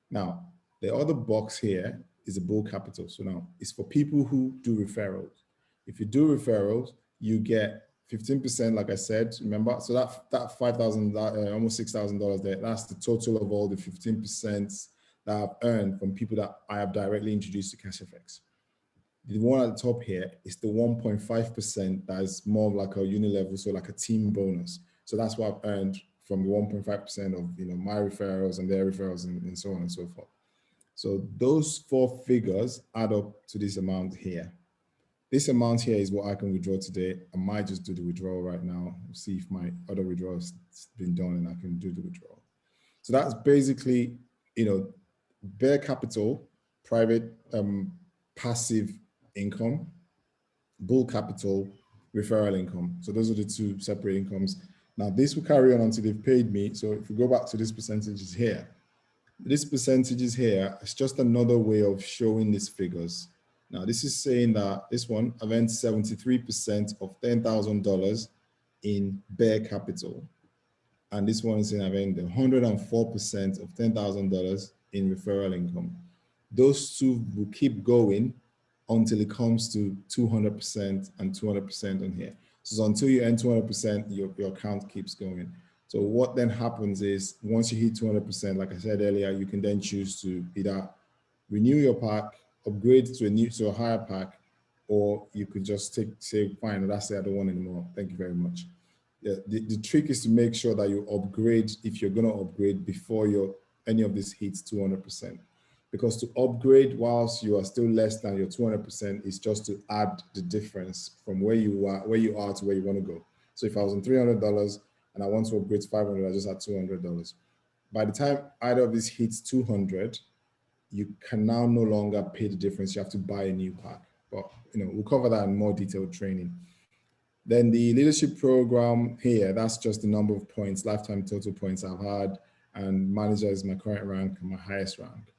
Now, the other box here is the bull capital. So now it's for people who do referrals. If you do referrals, you get 15%, like I said, remember? So that $5,000, almost $6,000 there, that's the total of all the 15% that I've earned from people that I have directly introduced to CashFX. The one at the top here is the 1.5% that is more like a unilevel, so like a team bonus. So that's what I've earned from the 1.5% of my referrals and their referrals and so on and so forth. So those four figures add up to this amount here. This amount here is what I can withdraw today. I might just do the withdrawal right now, see if my other withdrawal has been done and I can do the withdrawal. So that's basically, bare capital, private passive income, bull capital, referral income. So those are the two separate incomes. Now this will carry on until they've paid me. So if we go back to this percentages here, this percentages here is just another way of showing these figures. Now this is saying that this one, I've earned 73% of $10,000 in bare capital. And this one is saying I've earned 104% of $10,000 in referral income. Those two will keep going until it comes to 200% and 200% on here. So until you earn 200%, your account keeps going. So what then happens is once you hit 200%, like I said earlier, you can then choose to either renew your pack, upgrade to a higher pack, or you could just say, fine, that's it, I don't want anymore. Thank you very much. Yeah, the trick is to make sure that you upgrade if you're going to upgrade before any of this hits 200%. Because to upgrade whilst you are still less than your 200% is just to add the difference from where you are to where you want to go. So if I was on $300 and I want to upgrade to 500, I just add $200. By the time either of these hits 200, you can now no longer pay the difference. You have to buy a new pack. But we'll cover that in more detailed training. Then the leadership program here, that's just the number of points, lifetime total points I've had, and manager is my current rank and my highest rank.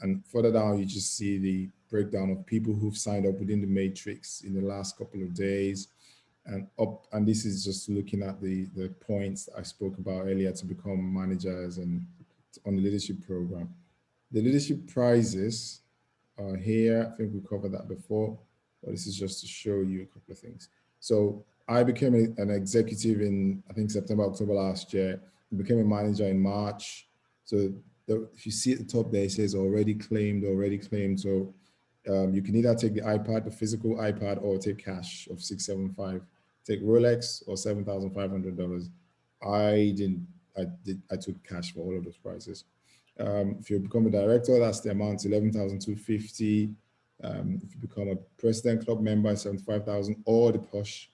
And further down, you just see the breakdown of people who've signed up within the matrix in the last couple of days, and this is just looking at the points I spoke about earlier to become managers and on the leadership program. The leadership prizes are here. I think we covered that before, but this is just to show you a couple of things. So I became an executive in, I think, September, October last year. I became a manager in March. So if you see at the top there, it says already claimed. So you can either take the iPad, the physical iPad, or take cash of $675. Take Rolex or $7,500. I took cash for all of those prices. If you become a director, that's the amount, $11,250. If you become a president club member, $75,000, or the Porsche.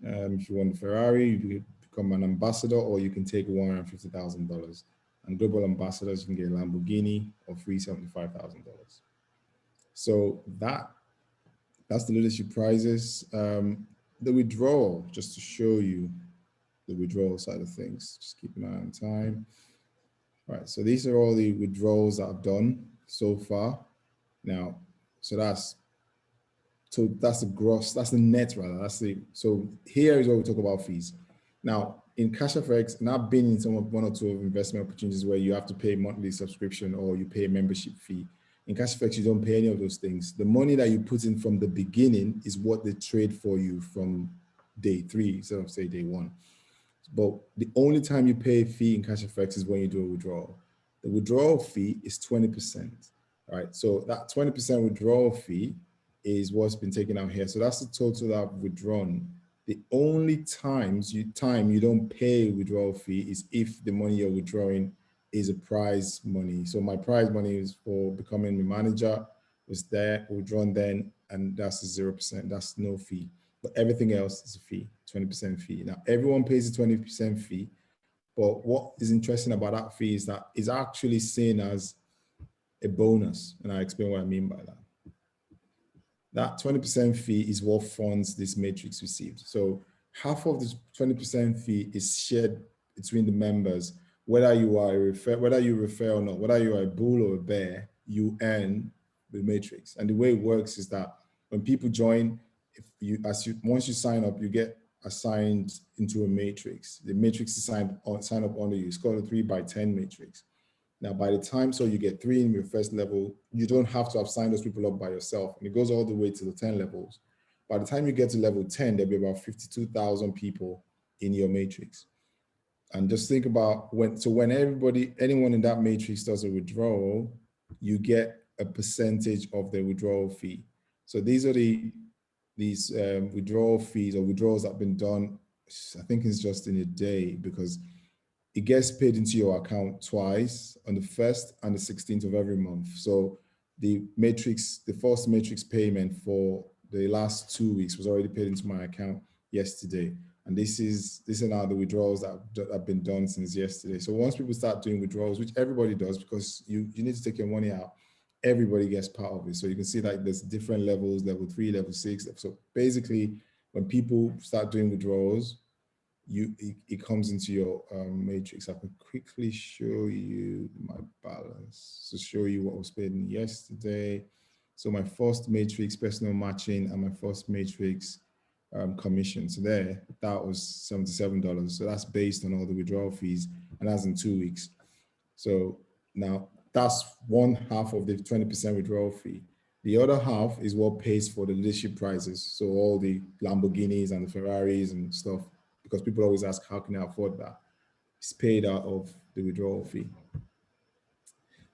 If you want the Ferrari, you become an ambassador, or you can take $150,000. And global ambassadors, you can get a Lamborghini or free $75,000. So that's the leadership prizes. The withdrawal, just to show you the withdrawal side of things, just keep an eye on time. All right, so these are all the withdrawals that I've done so far. Now, so that's the gross, that's the net rather. So here is where we talk about fees. Now in CashFX, and I've been in one or two of investment opportunities where you have to pay monthly subscription or you pay a membership fee. In CashFX, you don't pay any of those things. The money that you put in from the beginning is what they trade for you from day 3 instead of say day 1. But the only time you pay a fee in CashFX is when you do a withdrawal. The withdrawal fee is 20%. All right, so that 20% withdrawal fee is what's been taken out here. So that's the total that I've withdrawn. The only time you don't pay withdrawal fee is if the money you're withdrawing is a prize money. So my prize money is for becoming a manager, was there, withdrawn then, and that's 0%, that's no fee. But everything else is a fee, 20% fee. Now everyone pays a 20% fee, but what is interesting about that fee is that it's actually seen as a bonus, and I'll explain what I mean by that. That 20% fee is what funds this matrix received. So half of this 20% fee is shared between the members, whether you refer or not, whether you are a bull or a bear, you earn the matrix. And the way it works is that when people join, once you sign up, you get assigned into a matrix. The matrix is sign up under you. It's called a 3x10 matrix. Now, by the time you get 3 in your first level, you don't have to have signed those people up by yourself. And it goes all the way to the 10 levels. By the time you get to level 10, there'll be about 52,000 people in your matrix. And just think about when anyone in that matrix does a withdrawal, you get a percentage of the withdrawal fee. So these are these withdrawal fees or withdrawals that have been done, I think it's just in a day, because it gets paid into your account twice, on the 1st and the 16th of every month. So the first matrix payment for the last 2 weeks was already paid into my account yesterday. And these are now the withdrawals that have been done since yesterday. So once people start doing withdrawals, which everybody does, because you need to take your money out, everybody gets part of it. So you can see that there's different levels, level 3, level 6. So basically, when people start doing withdrawals, it comes into your matrix. I can quickly show you my balance to show you what was paid in yesterday. So my first matrix, personal matching, and my first matrix commission. So there, that was $77. So that's based on all the withdrawal fees, and that's in 2 weeks. So now that's one half of the 20% withdrawal fee. The other half is what pays for the leadership prizes. So all the Lamborghinis and the Ferraris and stuff, because people always ask, how can I afford that? It's paid out of the withdrawal fee.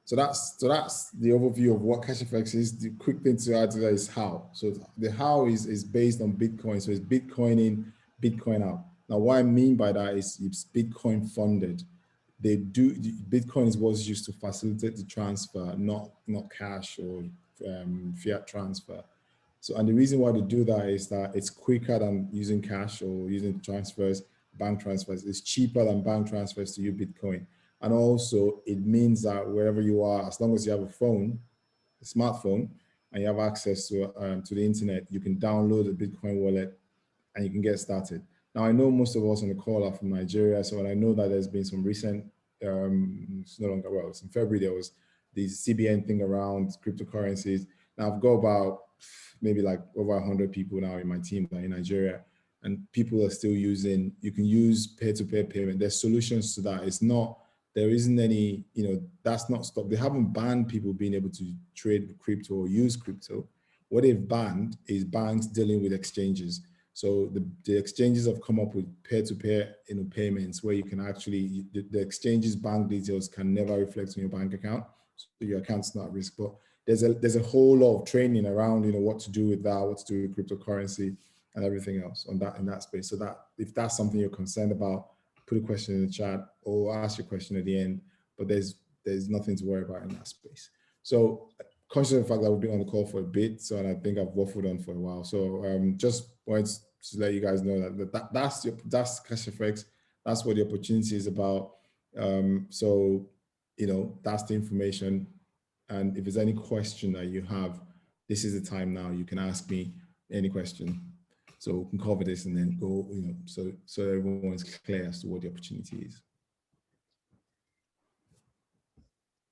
So that's the overview of what CashFX is. The quick thing to add to that is how. So the how is based on Bitcoin. So it's Bitcoin in, Bitcoin out. Now, what I mean by that is it's Bitcoin funded. Bitcoin is what's used to facilitate the transfer, not cash or fiat transfer. So, and the reason why they do that is that it's quicker than using cash or using transfers, bank transfers. It's cheaper than bank transfers to use Bitcoin. And also it means that wherever you are, as long as you have a phone, a smartphone, and you have access to the internet, you can download a Bitcoin wallet and you can get started. Now, I know most of us on the call are from Nigeria, so I know that there's been some recent, it's no longer, well, it's in February, there was the CBN thing around cryptocurrencies. Now I've got about maybe like over 100 people now in my team that are in Nigeria, and people are still using, you can use peer-to-peer payment. There's solutions to that. It's not, there isn't any, that's not stopped. They haven't banned people being able to trade crypto or use crypto. What they've banned is banks dealing with exchanges. So the exchanges have come up with peer-to-peer payments where you can actually, the exchange's bank details can never reflect on your bank account. So your account's not at risk. But there's a whole lot of training around, what to do with that, what to do with cryptocurrency and everything else in that space. So that if that's something you're concerned about, put a question in the chat or ask your question at the end, but there's nothing to worry about in that space. So conscious of the fact that we've been on the call for a bit, so and I think I've waffled on for a while. So just wanted to let you guys know that's CashFX. That's what the opportunity is about. So that's the information. And if there's any question that you have, this is the time now. You can ask me any question. So we can cover this and then go, so everyone's clear as to what the opportunity is.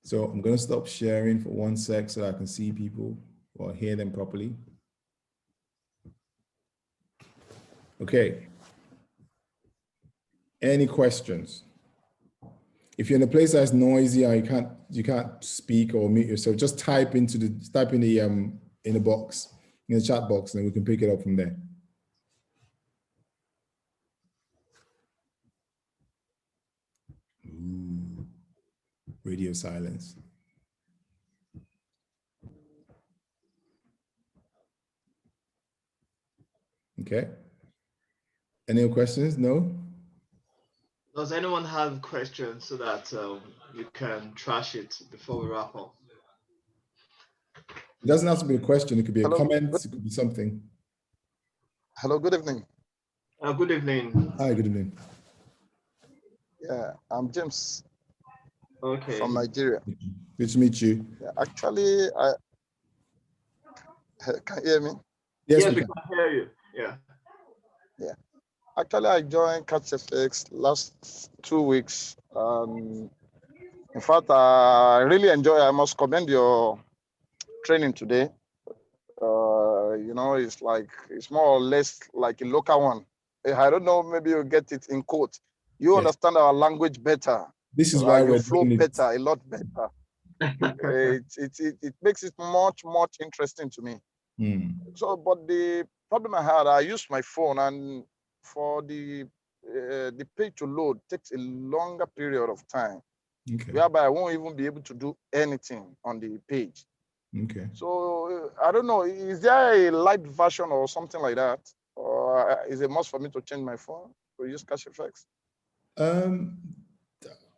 So I'm going to stop sharing for 1 sec so that I can see people or hear them properly. Okay. Any questions? If you're in a place that's noisy or you can't speak or mute yourself, just type in the box, in the chat box, and then we can pick it up from there. Ooh, radio silence. Okay. Any questions? No? Does anyone have questions so that you can trash it before we wrap up? It doesn't have to be a question. It could be a comment. It could be something. Hello, good evening. Good evening. Hi, good evening. Yeah, I'm James. Okay. From Nigeria. Good to meet you. Yeah, actually, can you hear me? Yes, we can hear you. Yeah. Yeah. Actually, I joined CashFX last 2 weeks. In fact, I really enjoy. I must commend your training today. It's more or less like a local one. I don't know, maybe you get it in quote. You understand our language better. This is why you flow better, a lot better. It makes it much interesting to me. So, but the problem I had, I used my phone, and for the page to load takes a longer period of time, whereby I won't even be able to do anything on the page. Okay. So I don't know, is there a light version or something like that, or is it must for me to change my phone to use CashFX?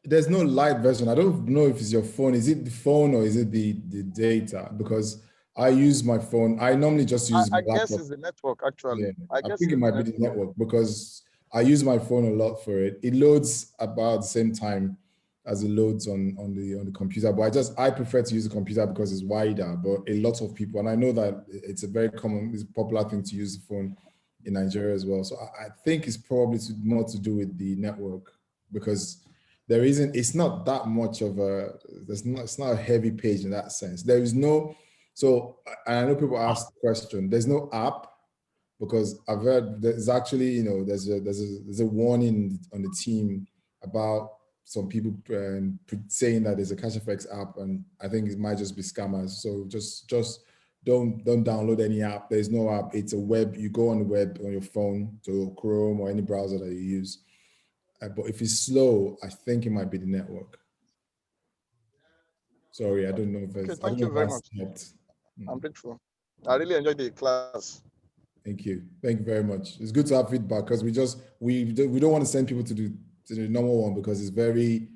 There's no light version. I don't know if it's your phone. Is it the phone or is it the data? Because I use my phone. I normally just use my I guess laptop. it's the network, actually. Yeah. I think it might be the network because I use my phone a lot for it. It loads about the same time as it loads on the computer, but I prefer to use the computer because it's wider. But a lot of people, and I know that it's a popular thing to use the phone in Nigeria as well. So I think it's probably more to do with the network because it's not that much of it's not a heavy page in that sense. There is no, so I know people ask the question, there's no app because I've heard there's actually, there's a warning on the team about some people saying that there's a CashFX app, and I think it might just be scammers. So just don't download any app. There's no app. It's a web. You go on the web on your phone to Chrome or any browser that you use. But if it's slow, I think it might be the network. Sorry, I don't know if it's. Okay, thank you very much. I'm grateful. I really enjoyed the class. Thank you. Thank you very much. It's good to have feedback because we don't want to send people to the normal one because it's very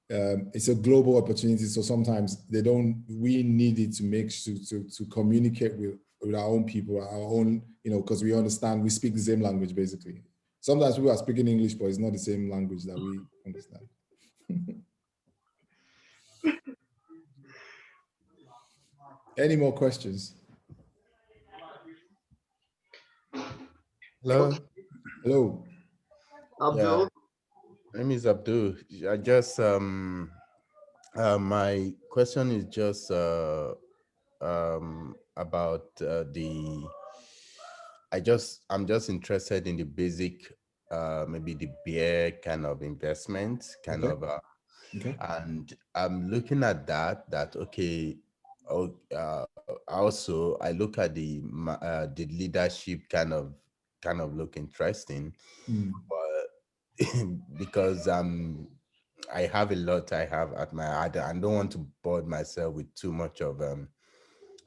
it's a global opportunity. So sometimes we need it to make to communicate with our own people, our own, because we understand, we speak the same language basically. Sometimes people are speaking English, but it's not the same language that we understand. Any more questions? Hello. Hello. Abdul. Yeah. My name is Abdul. I just my question is just about I'm just interested in the basic maybe the bear kind of investment kind of okay. And I'm looking at that okay. Also I look at the leadership kind of look interesting, but because I have a lot I have at my I don't want to bore myself with too much of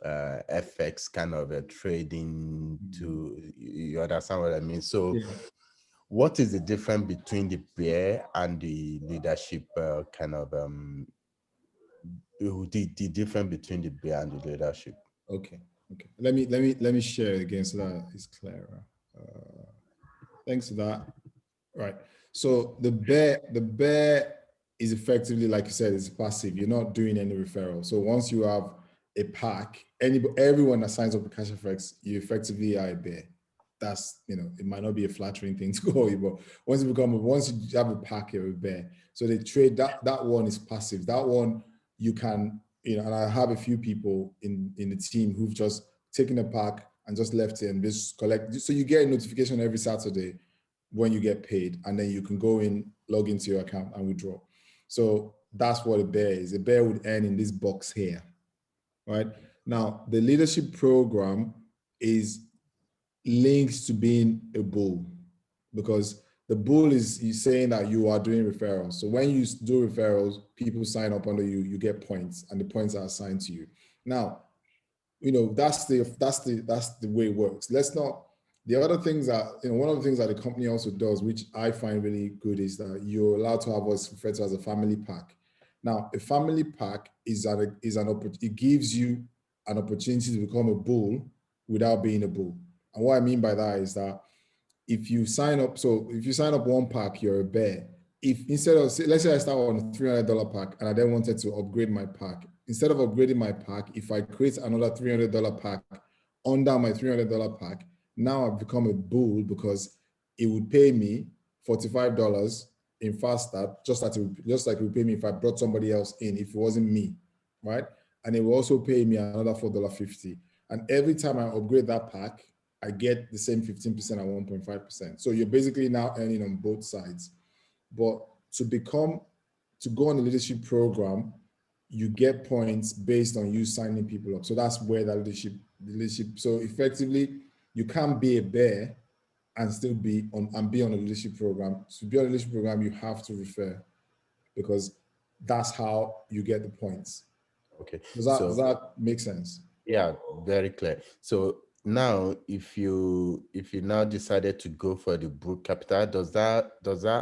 FX kind of a trading to, you understand what I mean? So what is the difference between the bear and the leadership kind of the difference between the bear and the leadership? Okay. Let me share again so that it's clearer. Thanks for that. Right. So the bear is effectively, like you said, it's passive. You're not doing any referral. So once you have a pack, everyone that signs up with CashFX, you effectively are a bear. That's, it might not be a flattering thing to call you, but once you have a pack, you're a bear. So they trade that one is passive. That one you can, and I have a few people in the team who've just taken a pack and just left it and just collect. So you get a notification every Saturday when you get paid, and then you can go in, log into your account and withdraw. So that's what a bear is. A bear would earn in this box here, right? Now, the leadership program is linked to being a bull, because the bull is saying that you are doing referrals. So when you do referrals, people sign up under you, you get points, and the points are assigned to you. Now, that's the way it works. The other things that, one of the things that the company also does, which I find really good, is that you're allowed to have what's referred to as a family pack. Now, a family pack it gives you an opportunity to become a bull without being a bull. And what I mean by that is that if you sign up one pack, you're a bear. If instead of, let's say I start on a $300 pack and I then wanted to upgrade my pack, instead of upgrading my pack, if I create another $300 pack under my $300 pack, now I've become a bull because it would pay me $45 in fast start, just like it would pay me if I brought somebody else in, if it wasn't me, right? And it will also pay me another $4.50. And every time I upgrade that pack, I get the same 15% at 1.5%. So you're basically now earning on both sides. But to go on the leadership program, you get points based on you signing people up. So that's where the leadership. So effectively, you can't be a bear and still be on a leadership program. To be on a leadership program, you have to refer, because that's how you get the points. Okay. Does that make sense? Yeah, very clear. So now, if you now decided to go for the Brook Capital, does that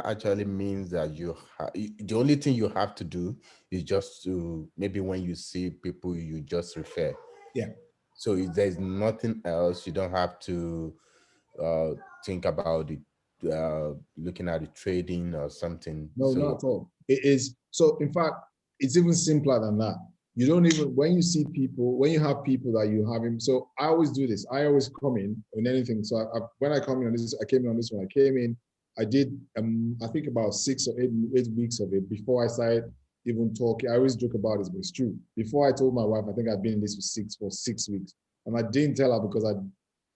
actually mean that the only thing you have to do is just to, maybe when you see people, you just refer? Yeah. So if there's nothing else, you don't have to think about it, looking at the trading or something. No, So not at all. It is, so in fact, it's even simpler than that. You don't even, when you see people, when you have people that you have him, so I always do this. I always come in on anything. So when I come in on this, I came in on this one. I came in, I did, I think about 6 or 8 weeks of it before I started even talking. I always joke about this, but it's true. Before I told my wife, I think I've been in this for 6 weeks. And I didn't tell her because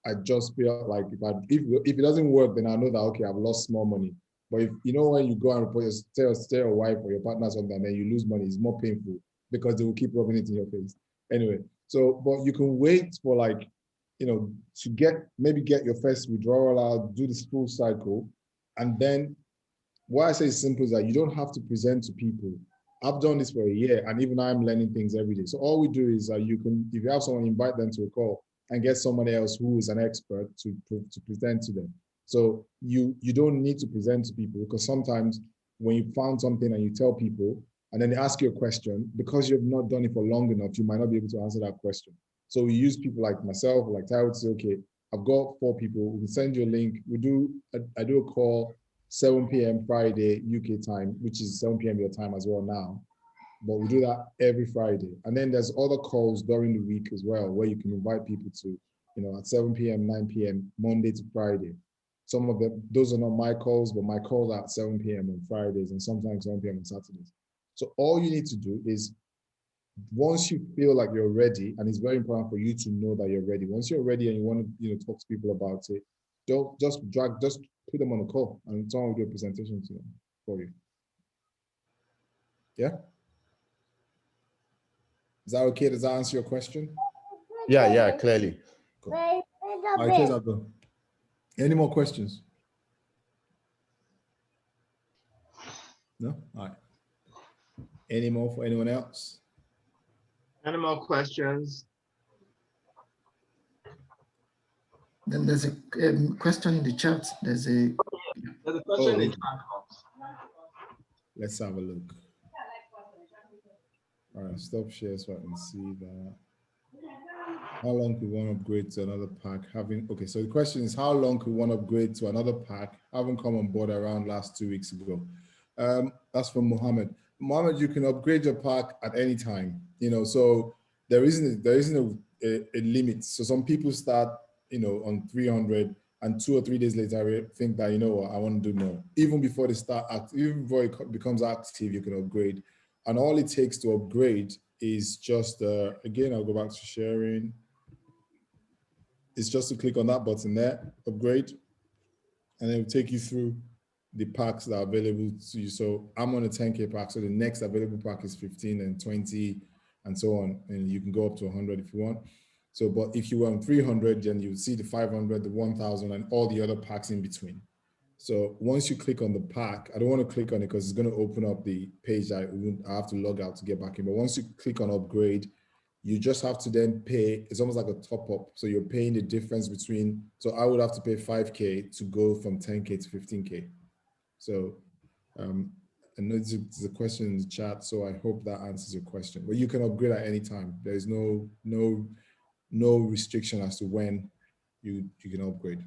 I just feel like if it doesn't work, then I know that, okay, I've lost small money. But if you know, when you go and report your wife or your partner something and then you lose money, it's more painful because they will keep rubbing it in your face. Anyway, so but you can wait for, like, you know, to maybe get your first withdrawal out, do this full cycle, and then why I say it's simple is that you don't have to present to people. I've done this for a year, and even I'm learning things every day. So all we do is you can, if you have someone, invite them to a call and get somebody else who is an expert to present to them. So you don't need to present to people, because sometimes when you found something and you tell people and then they ask you a question, because you've not done it for long enough, you might not be able to answer that question. So we use people like myself, like Ty would say, okay, I've got 4 people, we can send you a link. I do a call 7 p.m. Friday UK time, which is 7 p.m. your time as well now. But we do that every Friday. And then there's other calls during the week as well, where you can invite people to, you know, at 7 p.m., 9 p.m., Monday to Friday. Some of them, those are not my calls, but my calls are at 7 p.m. on Fridays and sometimes 7 p.m. on Saturdays. So all you need to do is, once you feel like you're ready, and it's very important for you to know that you're ready. Once you're ready and you want to, you know, talk to people about it, don't just put them on a call and someone will do a presentation to them for you. Yeah? Is that okay? Does that answer your question? yeah, clearly. Cool. All right, cheers, Abdul. Any more questions? No? All right. Any more for anyone else? Any more questions? Then there's a question in the chat. There's a question in the chat box. Let's have a look. All right, stop share so I can see that. How long could one upgrade to another pack? Okay, so the question is, how long could one upgrade to another pack having come on board around last 2 weeks ago? That's from Mohammed. Mohammed, you can upgrade your pack at any time, you know, so there isn't a limit. So some people start, you know, on 300 and 2 or 3 days later think that, you know what, I want to do more. Even before they start even before it becomes active, you can upgrade. And all it takes to upgrade is just, again, I'll go back to sharing. It's just to click on that button there, upgrade, and it will take you through the packs that are available to you. So I'm on a 10K pack. So the next available pack is 15 and 20 and so on. And you can go up to 100 if you want. So, but if you were on 300, then you would see the 500, the 1000 and all the other packs in between. So once you click on the pack, I don't want to click on it because it's going to open up the page that I have to log out to get back in. But once you click on upgrade, you just have to then pay. It's almost like a top up. So you're paying the difference between, so I would have to pay 5K to go from 10K to 15K. So I know there's a question in the chat, so I hope that answers your question. But you can upgrade at any time. There is no restriction as to when you can upgrade.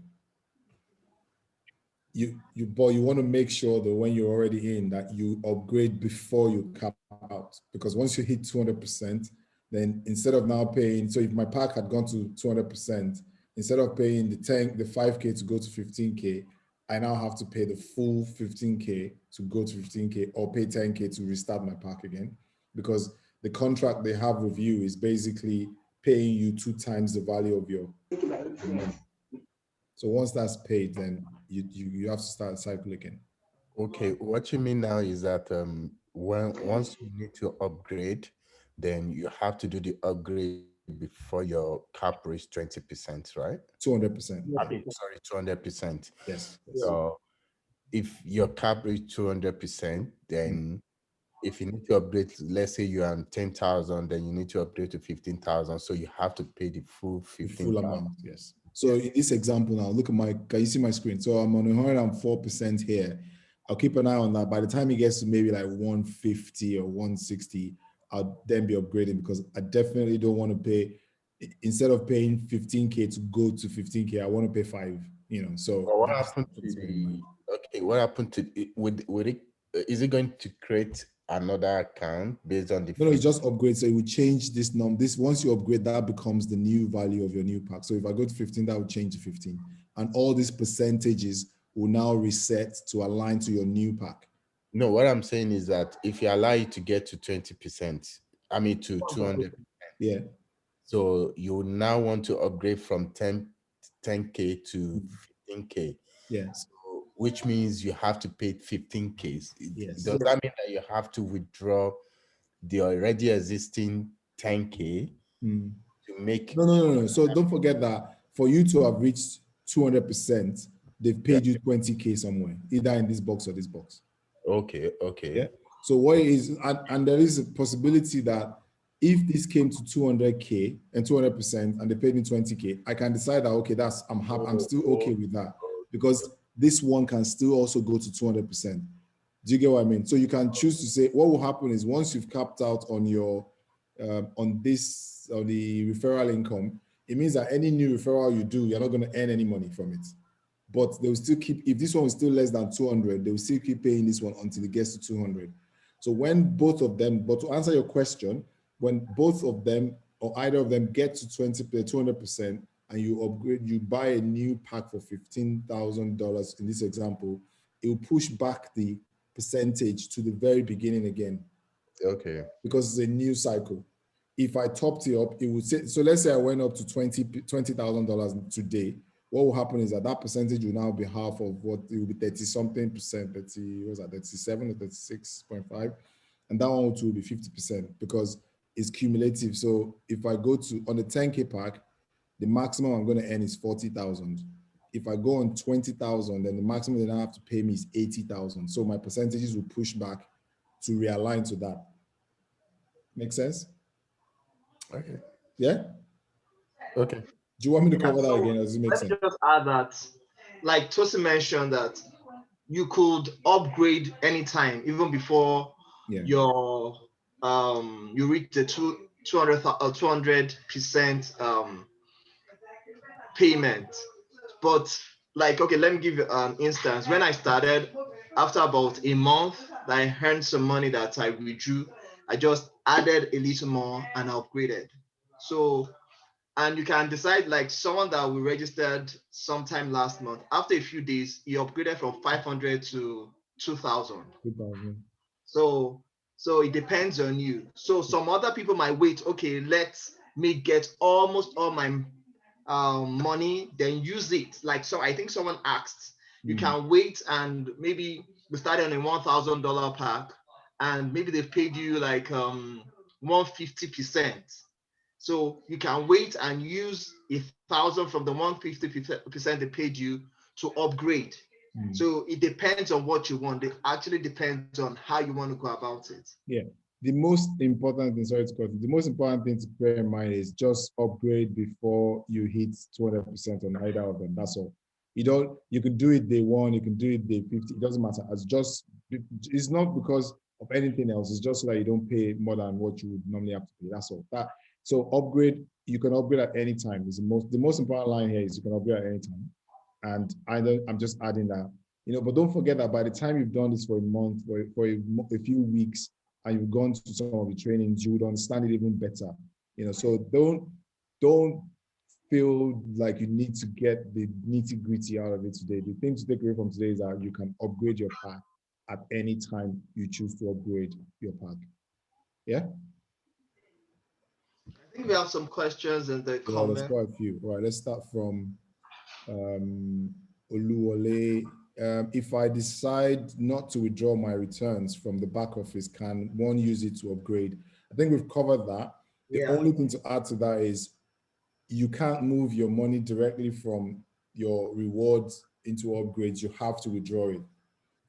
But you want to make sure that when you're already in, that you upgrade before you cap out, because once you hit 200%, then instead of now paying, so if my pack had gone to 200%, instead of paying the 5K to go to 15K, I now have to pay the full 15K to go to 15K, or pay 10K to restart my pack again, because the contract they have with you is basically paying you 2 times the value of your money. So once that's paid, then you have to start a cycle again. Okay, what you mean now is that once you need to upgrade, then you have to do the upgrade before your cap reach 20%, right? 200%. I mean, sorry, 200%. Yes. So if your cap reach 200%, then if you need to upgrade, let's say you're on 10,000, then you need to upgrade to 15,000. So you have to pay the full 15,000. Full amount, yes. So in this example now, look at can you see my screen? So I'm on 104% here. I'll keep an eye on that. By the time it gets to maybe like 150 or 160, I'll then be upgrading, because I definitely don't want to pay instead of paying 15K to go to 15K, I want to pay 5, you know, so. Well, what happened to the, okay, what happened to it, would it, is it going to create another account based on the? No, it's just upgrade. So it will change this number. This, once you upgrade, that becomes the new value of your new pack. So if I go to 15, that will change to 15. And all these percentages will now reset to align to your new pack. No, what I'm saying is that if you allow it to get to 20%, I mean to 200%. Yeah. So you now want to upgrade from 10K to 15K. Yeah. So, which means you have to pay 15K. Yes. Does that mean that you have to withdraw the already existing 10K to make? No. So don't forget that for you to have reached 200%, they've paid you 20K somewhere, either in this box or this box. Okay. Yeah. So what is, and there is a possibility that if this came to 200K and 200% and they paid me 20K, I can decide that, okay, I'm happy, I'm still okay with that, because this one can still also go to 200%. Do you get what I mean? So you can choose to say, what will happen is once you've capped out on your, on the referral income, it means that any new referral you do, you're not going to earn any money from it. But they will still keep, if this one is still less than 200, they will still keep paying this one until it gets to 200. So when both of them, but to answer your question, when both of them or either of them get to 200% and you upgrade, you buy a new pack for $15,000 in this example, it will push back the percentage to the very beginning again. Okay. Because it's a new cycle. If I topped it up, it would say, so let's say I went up to $20,000 today. What will happen is that percentage will now be half of what it will be 30 something percent, 30, what was that, 37 or 36.5. And that one will be 50% because it's cumulative. So if I go to, on the 10K pack, the maximum I'm going to earn is 40,000. If I go on 20,000, then the maximum they now have to pay me is 80,000. So my percentages will push back to realign to that. Make sense? Okay. Yeah? Okay. Do you want me to cover that again? Does it make sense? Let me just add that, like Tosin mentioned, that you could upgrade anytime, even before your you reach the 200% payment. But like, okay, let me give you an instance. When I started, after about a month, I earned some money that I withdrew. I just added a little more and upgraded. So, and you can decide, like someone that we registered sometime last month, after a few days, he upgraded from 500 to 2,000. So it depends on you. So some other people might wait, okay, let me get almost all my money, then use it. Like, so I think someone asked, you can wait and maybe we started on a $1,000 pack and maybe they've paid you like 150%. So you can wait and use 1,000 from the 150% they paid you to upgrade. So it depends on what you want. It actually depends on how you want to go about it. Yeah. The most important thing, sorry to cut you, the most important thing to bear in mind is just upgrade before you hit 200% on either of them. That's all. You can do it day one, you can do it day 50. It doesn't matter. It's not because of anything else. It's just like you don't pay more than what you would normally have to pay. That's all. So upgrade, you can upgrade at any time. The most important line here is you can upgrade at any time. And I'm just adding that, but don't forget that by the time you've done this for a month, for a few weeks, and you've gone to some of the trainings, you would understand it even better. So don't feel like you need to get the nitty-gritty out of it today. The thing to take away from today is that you can upgrade your pack at any time you choose to upgrade your pack. Yeah? I think we have some questions in the comments. There's quite a few. All right, let's start from Oluwole. If I decide not to withdraw my returns from the back office, can one use it to upgrade? I think we've covered that. The only thing to add to that is you can't move your money directly from your rewards into upgrades. You have to withdraw it.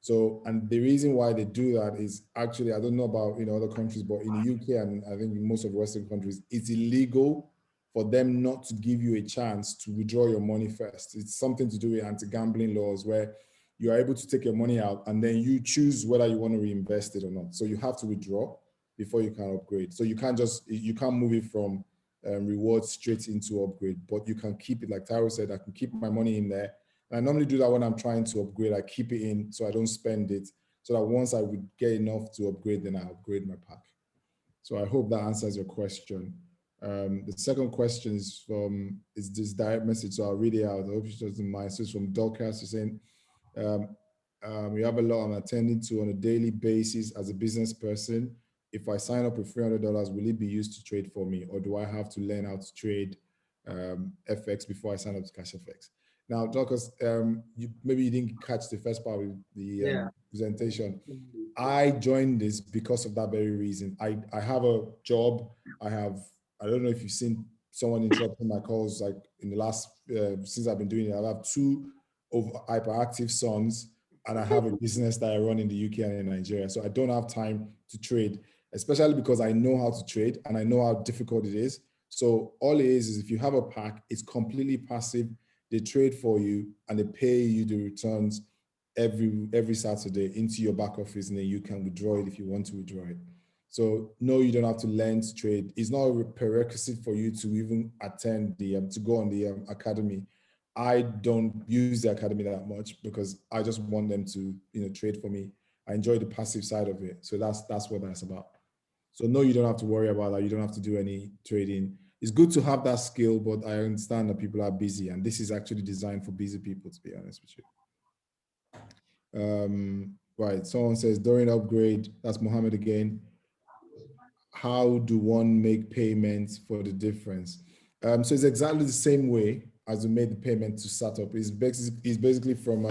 So, and the reason why they do that is actually, I don't know about other countries, but in the UK and I think in most of the Western countries, it's illegal for them not to give you a chance to withdraw your money first. It's something to do with anti-gambling laws where you are able to take your money out and then you choose whether you want to reinvest it or not. So you have to withdraw before you can upgrade. So you can't move it from rewards straight into Upgrade, but you can keep it, like Tyrell said, I can keep my money in there. And I normally do that when I'm trying to upgrade. I keep it in so I don't spend it, so that once I would get enough to upgrade, then I upgrade my pack. So I hope that answers your question. The second question is this direct message, so I'll read it out. I hope she doesn't mind. So it's from Dolcast. She's saying, we have a lot I'm attending to on a daily basis as a business person. If I sign up with $300, will it be used to trade for me, or do I have to learn how to trade FX before I sign up to CashFX? Now, Dolcast, maybe you didn't catch the first part of the presentation. I joined this because of that very reason. I have a job. I don't know if you've seen someone interrupting my calls, like in the last, since I've been doing it, I have 2 hyperactive sons, and I have a business that I run in the UK and in Nigeria. So I don't have time to trade, especially because I know how to trade and I know how difficult it is. So all it is if you have a pack, it's completely passive. They trade for you and they pay you the returns every Saturday into your back office, and then you can withdraw it if you want to withdraw it. So no, you don't have to learn to trade. It's not a prerequisite for you to even attend to go on the academy. I don't use the academy that much because I just want them to trade for me. I enjoy the passive side of it. So that's what that's about. So no, you don't have to worry about that. You don't have to do any trading. It's good to have that skill, but I understand that people are busy, and this is actually designed for busy people, to be honest with you. Right, someone says during upgrade, that's Mohammed again. How do one make payments for the difference? So it's exactly the same way as we made the payment to startup. It's basically from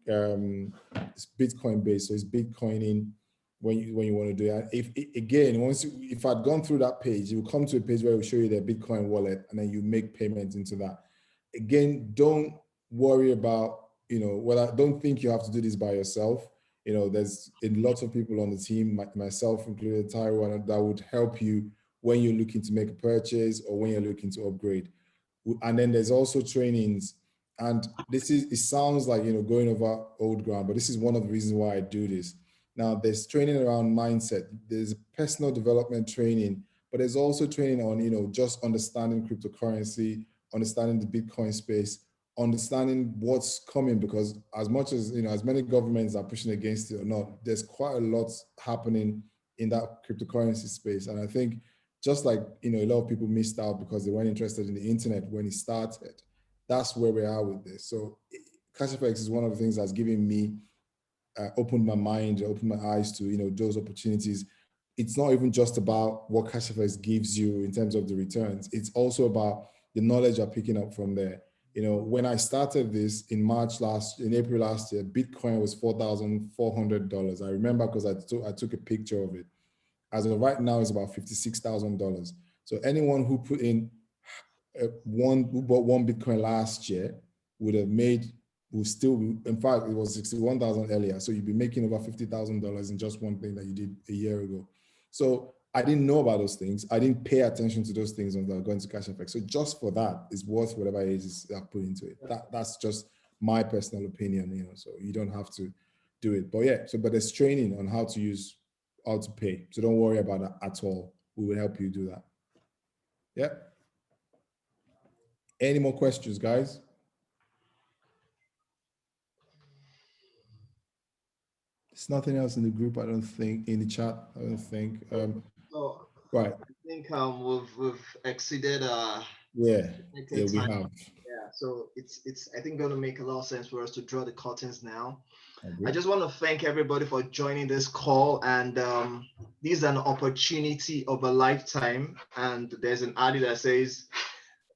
it's Bitcoin based, so it's Bitcoining when you want to do it. If I'd gone through that page, you will come to a page where it will show you the Bitcoin wallet, and then you make payments into that. Again, don't worry about don't think you have to do this by yourself. There's a lot of people on the team, myself included, Tyrone, that would help you when you're looking to make a purchase or when you're looking to upgrade. And then there's also trainings, and it sounds like going over old ground, but this is one of the reasons why I do this. Now, there's training around mindset, there's personal development training, but there's also training on just understanding cryptocurrency, understanding the Bitcoin space, understanding what's coming, because as much as as many governments are pushing against it or not, there's quite a lot happening in that cryptocurrency space. And I think just like a lot of people missed out because they weren't interested in the internet when it started, that's where we are with this. So CashFX is one of the things that's giving me opened my mind, opened my eyes to those opportunities. It's not even just about what CashFX gives you in terms of the returns. It's also about the knowledge you're picking up from there. When I started this in April last year, Bitcoin was $4,400. I remember because I took a picture of it. As of right now, it's about $56,000. So anyone who put in who bought one Bitcoin last year in fact, it was 61,000 earlier. So you'd be making over $50,000 in just one thing that you did a year ago. So I didn't know about those things. I didn't pay attention to those things until I got into CashFX. So just for that, it's worth whatever it is I put into it. That's just my personal opinion, so you don't have to do it. But but there's training on how to pay. So don't worry about that at all. We will help you do that. Yeah. Any more questions, guys? There's nothing else in the group, I don't think, in the chat, I don't think. Right. I think we've exceeded we have. Yeah, so it's I think going to make a lot of sense for us to draw the curtains now. I just want to thank everybody for joining this call, and this is an opportunity of a lifetime, and there's an adage that says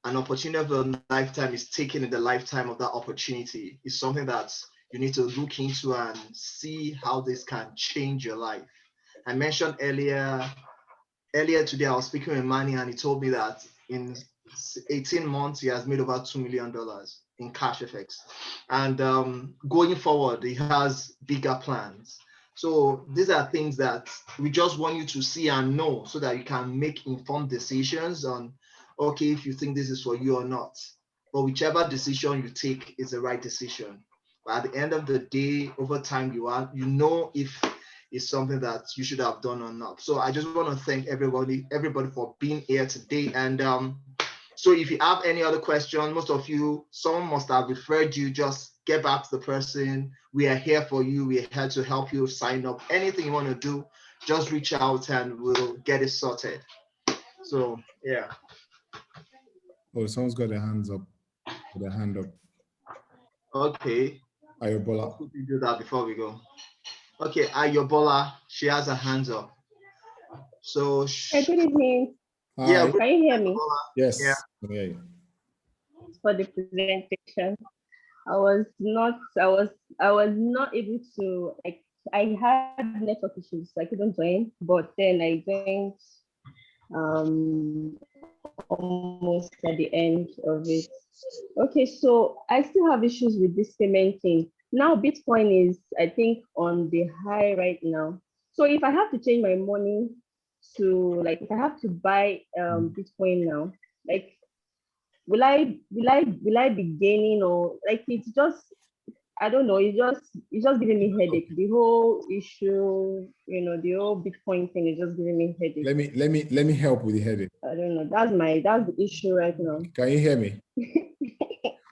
an opportunity of a lifetime is taken in the lifetime of that opportunity. It's something that you need to look into and see how this can change your life. I mentioned earlier today, I was speaking with Manny, and he told me that in 18 months, he has made over $2 million in CashFX. And going forward, he has bigger plans. So these are things that we just want you to see and know so that you can make informed decisions on, okay, if you think this is for you or not. But whichever decision you take is the right decision. But at the end of the day, over time, you know if is something that you should have done or not. So I just want to thank everybody for being here today. And so if you have any other question, most of you, someone must have referred you, just get back to the person. We are here for you. We are here to help you sign up. Anything you want to do, just reach out and we'll get it sorted. So yeah. Oh, someone's got their hands up. Their hand up. Okay. Ayobola. Could we do that before we go? Okay, Ayobola, she has her hands up. So good evening. Yeah, can you hear me? Yes. Yeah. For the presentation, I was not able to, like, I had network issues, so I couldn't join, but then I joined almost at the end of it. Okay, so I still have issues with this payment thing. Now Bitcoin is, I think, on the high right now. So if I have to change my money to, like, if I have to buy Bitcoin now, like, will I be gaining, or like, it's just, I don't know, it's just giving me headache. The whole issue, the whole Bitcoin thing is just giving me headache. Let me help with the headache. I don't know. That's the issue right now. Can you hear me?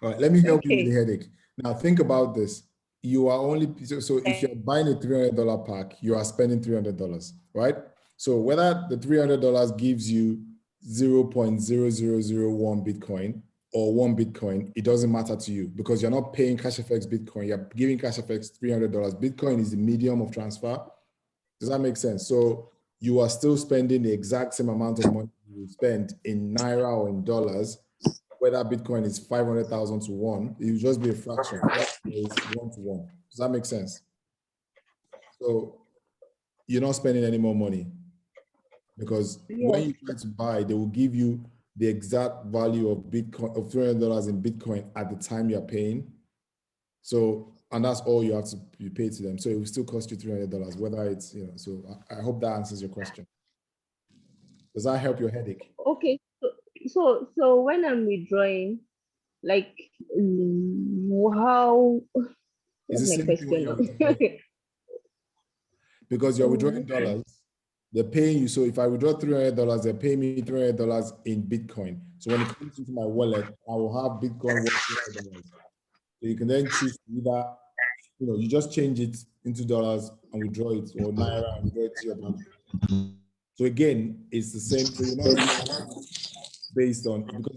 All right, let me help you with the headache. Now think about this. You are only, so if you're buying a $300 pack, you are spending $300, right? So whether the $300 gives you 0.0001 Bitcoin or 1 Bitcoin, it doesn't matter to you because you're not paying CashFX Bitcoin. You're giving CashFX $300. Bitcoin is the medium of transfer. Does that make sense? So you are still spending the exact same amount of money you spend in Naira or in dollars, whether Bitcoin is 500,000 to 1, it will just be a fraction. It's 1 to 1. Does that make sense? So you're not spending any more money because when you try to buy, they will give you the exact value of Bitcoin, of $300 in Bitcoin at the time you're paying. So, and that's all you have to pay to them. So it will still cost you $300, whether it's, so I hope that answers your question. Does that help your headache? Okay. So when I'm withdrawing, like, how? It's the same thing. Because you're withdrawing dollars, they're paying you. So if I withdraw $300, they're paying me $300 in Bitcoin. So when it comes into my wallet, I will have Bitcoin worth $300. So you can then choose either, you just change it into dollars and withdraw it, or Naira and withdraw it to your bank. So again, it's the same. So you're not based on, because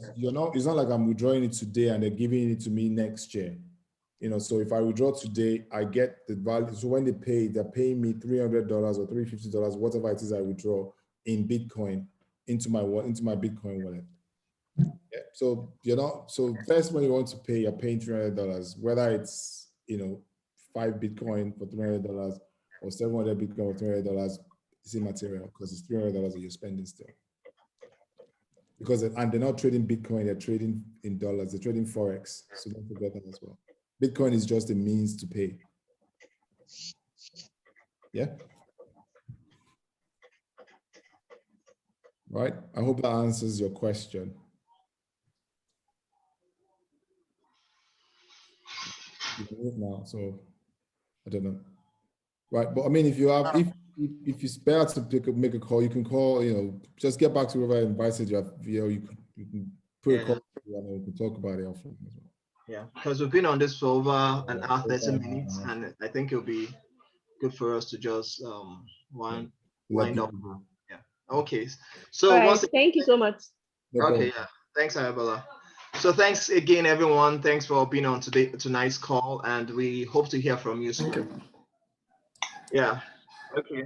it's not like I'm withdrawing it today and they're giving it to me next year. So if I withdraw today, I get the value. So when they pay, they're paying me $300 or $350, whatever it is I withdraw in Bitcoin into my Bitcoin wallet. Yeah. So so first when you want to pay, you're paying $300, whether it's 5 Bitcoin for $300 or 700 Bitcoin for $300, it's immaterial because it's $300 that you're spending still. And they're not trading Bitcoin, they're trading in dollars, they're trading Forex. So don't forget that as well. Bitcoin is just a means to pay. Yeah. Right. I hope that answers your question. Now, so I don't know. Right, but I mean, if you spare to make a call, you can call. Just get back to whoever invited you. You can put a call and we can talk about it offline as well. Yeah, because we've been on this for over an hour, 30 minutes, and I think it'll be good for us to just wind up. Yeah. Okay. So thank you so much. Okay. Yeah. Thanks, Arabella. So thanks again, everyone. Thanks for being on tonight's call, and we hope to hear from you soon. Thank you. Yeah. Okay.